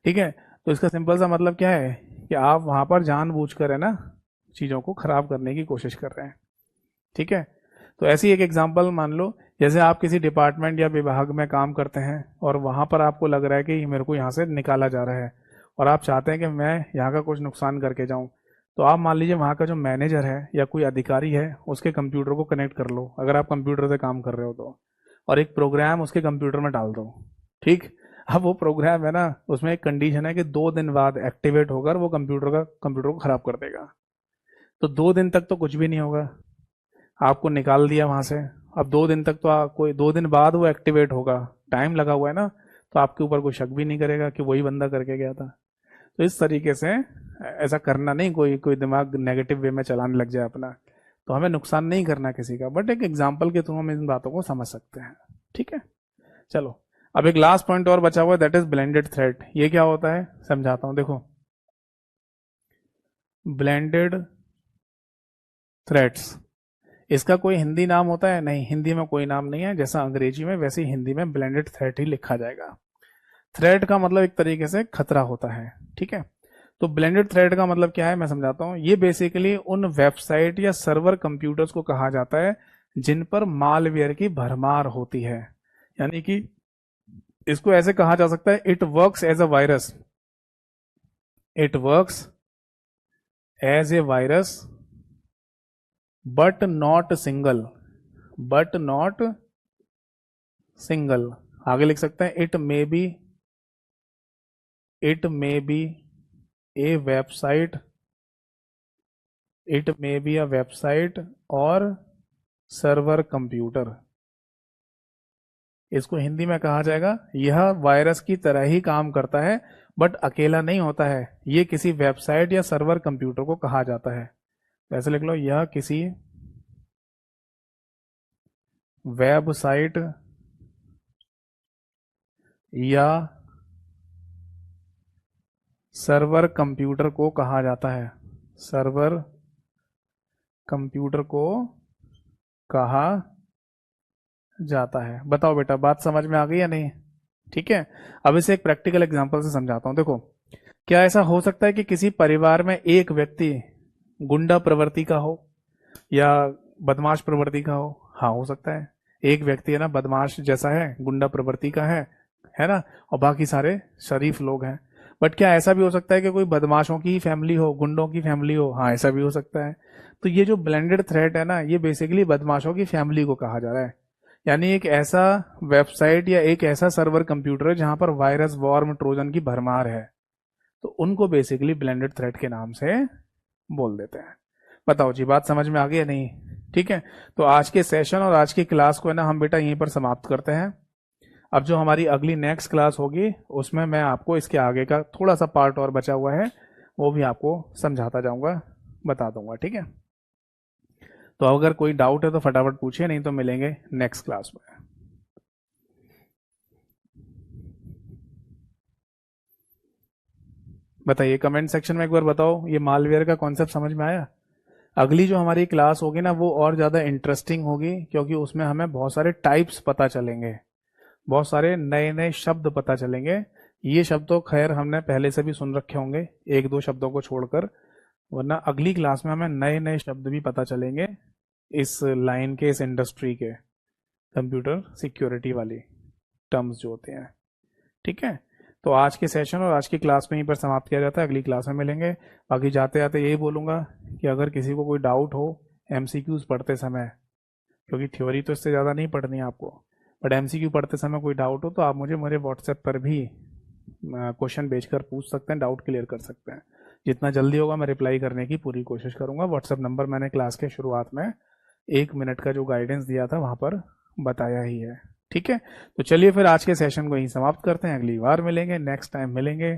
ठीक है, तो इसका सिंपल सा मतलब क्या है कि आप वहां पर जानबूझकर है ना चीजों को खराब करने की कोशिश कर रहे हैं। ठीक है, तो ऐसी एक एग्जांपल मान लो, जैसे आप किसी डिपार्टमेंट या विभाग में काम करते हैं और वहां पर आपको लग रहा है कि मेरे को यहाँ से निकाला जा रहा है और आप चाहते हैं कि मैं यहाँ का कुछ नुकसान करके जाऊं। तो आप मान लीजिए वहां का जो मैनेजर है या कोई अधिकारी है उसके कंप्यूटर को कनेक्ट कर लो, अगर आप कंप्यूटर से काम कर रहे हो तो, और एक प्रोग्राम उसके कंप्यूटर में डाल दो। ठीक, अब वो प्रोग्राम है ना उसमें एक कंडीशन है कि 2 दिन बाद एक्टिवेट होकर वो कंप्यूटर को खराब कर देगा। तो 2 दिन तक तो कुछ भी नहीं होगा, आपको निकाल दिया वहां से। अब 2 दिन तक तो कोई 2 दिन बाद वो एक्टिवेट होगा, टाइम लगा हुआ है ना, तो आपके ऊपर कोई शक भी नहीं करेगा कि वही बंदा करके गया था। तो इस तरीके से ऐसा करना नहीं, कोई कोई दिमाग नेगेटिव वे में चलाने लग जाए अपना, तो हमें नुकसान नहीं करना किसी का, बट एक एग्जाम्पल के थ्रू हम इन बातों को समझ सकते हैं। ठीक है, चलो अब एक लास्ट पॉइंट और बचा हुआ है, दैट इज ब्लेंडेड थ्रेट। ये क्या होता है समझाता हूं, देखो ब्लेंडेड थ्रेट्स, इसका कोई हिंदी नाम होता है? नहीं, हिंदी में कोई नाम नहीं है। जैसा अंग्रेजी में वैसे हिंदी में ब्लेंडेड थ्रेट ही लिखा जाएगा। थ्रेट का मतलब एक तरीके से खतरा होता है। ठीक है, तो ब्लेंडेड थ्रेट का मतलब क्या है मैं समझाता हूं। ये बेसिकली उन वेबसाइट या सर्वर कंप्यूटर्स को कहा जाता है जिन पर मालवेयर की भरमार होती है। यानी कि इसको ऐसे कहा जा सकता है, it works as a virus, it works as a virus but not single, but not single. आगे लिख सकते हैं, it may be a website, it may be a website और सर्वर कंप्यूटर। इसको हिंदी में कहा जाएगा यह वायरस की तरह ही काम करता है बट अकेला नहीं होता है, ये किसी वेबसाइट या सर्वर कंप्यूटर को कहा जाता है। ऐसे लिख लो, यह किसी वेबसाइट या सर्वर कंप्यूटर को कहा जाता है, सर्वर कंप्यूटर को कहा जाता है। बताओ बेटा, बात समझ में आ गई या नहीं? ठीक है, अब इसे एक प्रैक्टिकल एग्जांपल से समझाता हूं। देखो, क्या ऐसा हो सकता है कि किसी परिवार में एक व्यक्ति गुंडा प्रवृत्ति का हो या बदमाश प्रवृत्ति का हो? हाँ, हो सकता है। एक व्यक्ति है ना, बदमाश जैसा है, गुंडा प्रवृत्ति का है ना, और बाकी सारे शरीफ लोग हैं। बट क्या ऐसा भी हो सकता है कि कोई बदमाशों की फैमिली हो, गुंडों की फैमिली हो? हाँ, ऐसा भी हो सकता है। तो ये जो ब्लेंडेड थ्रेट है ना, ये बेसिकली बदमाशों की फैमिली को कहा जा रहा है। यानी एक ऐसा वेबसाइट या एक ऐसा सर्वर कंप्यूटर है जहां पर वायरस, वॉर्म, ट्रोजन की भरमार है, तो उनको बेसिकली ब्लेंडेड थ्रेट के नाम से बोल देते हैं। बताओ जी, बात समझ में आ गई या नहीं? ठीक है, तो आज के सेशन और आज की क्लास को है ना हम बेटा यहीं पर समाप्त करते हैं। अब जो हमारी अगली नेक्स्ट क्लास होगी उसमें मैं आपको इसके आगे का थोड़ा सा पार्ट और बचा हुआ है वो भी आपको समझाता जाऊंगा, बता दूंगा। ठीक है, तो अगर कोई डाउट है तो फटाफट पूछिए, नहीं तो मिलेंगे नेक्स्ट क्लास में। बताइए कमेंट सेक्शन में एक बार बताओ, ये मालवेयर का कॉन्सेप्ट समझ में आया? अगली जो हमारी क्लास होगी ना वो और ज़्यादा इंटरेस्टिंग होगी, क्योंकि उसमें हमें बहुत सारे टाइप्स पता चलेंगे, बहुत सारे नए नए शब्द पता चलेंगे। ये शब्द तो खैर हमने पहले से भी सुन रखे होंगे, एक दो शब्दों को छोड़कर, वरना अगली क्लास में हमें नए नए शब्द भी पता चलेंगे इस लाइन के, इस इंडस्ट्री के, कंप्यूटर सिक्योरिटी वाली टर्म्स जो होते हैं। ठीक है, तो आज के सेशन और आज की क्लास में यहीं पर समाप्त किया जाता है, अगली क्लास में मिलेंगे। बाकी जाते जाते यही बोलूँगा कि अगर किसी को कोई डाउट हो एमसीक्यूज पढ़ते समय, क्योंकि थ्योरी तो इससे ज़्यादा नहीं पढ़नी है आपको, बट एमसीक्यू पढ़ते समय कोई डाउट हो तो आप मुझे मेरे व्हाट्सएप पर भी क्वेश्चन भेजकर पूछ सकते हैं, डाउट क्लियर कर सकते हैं। जितना जल्दी होगा मैं रिप्लाई करने की पूरी कोशिश करूंगा। व्हाट्सएप नंबर मैंने क्लास के शुरुआत में 1 मिनट का जो गाइडेंस दिया था वहां पर बताया ही है। ठीक है, तो चलिए फिर आज के सेशन को यहीं समाप्त करते हैं, अगली बार मिलेंगे, नेक्स्ट टाइम मिलेंगे।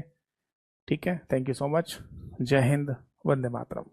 ठीक है, थैंक यू सो मच। जय हिंद, वंदे मातरम।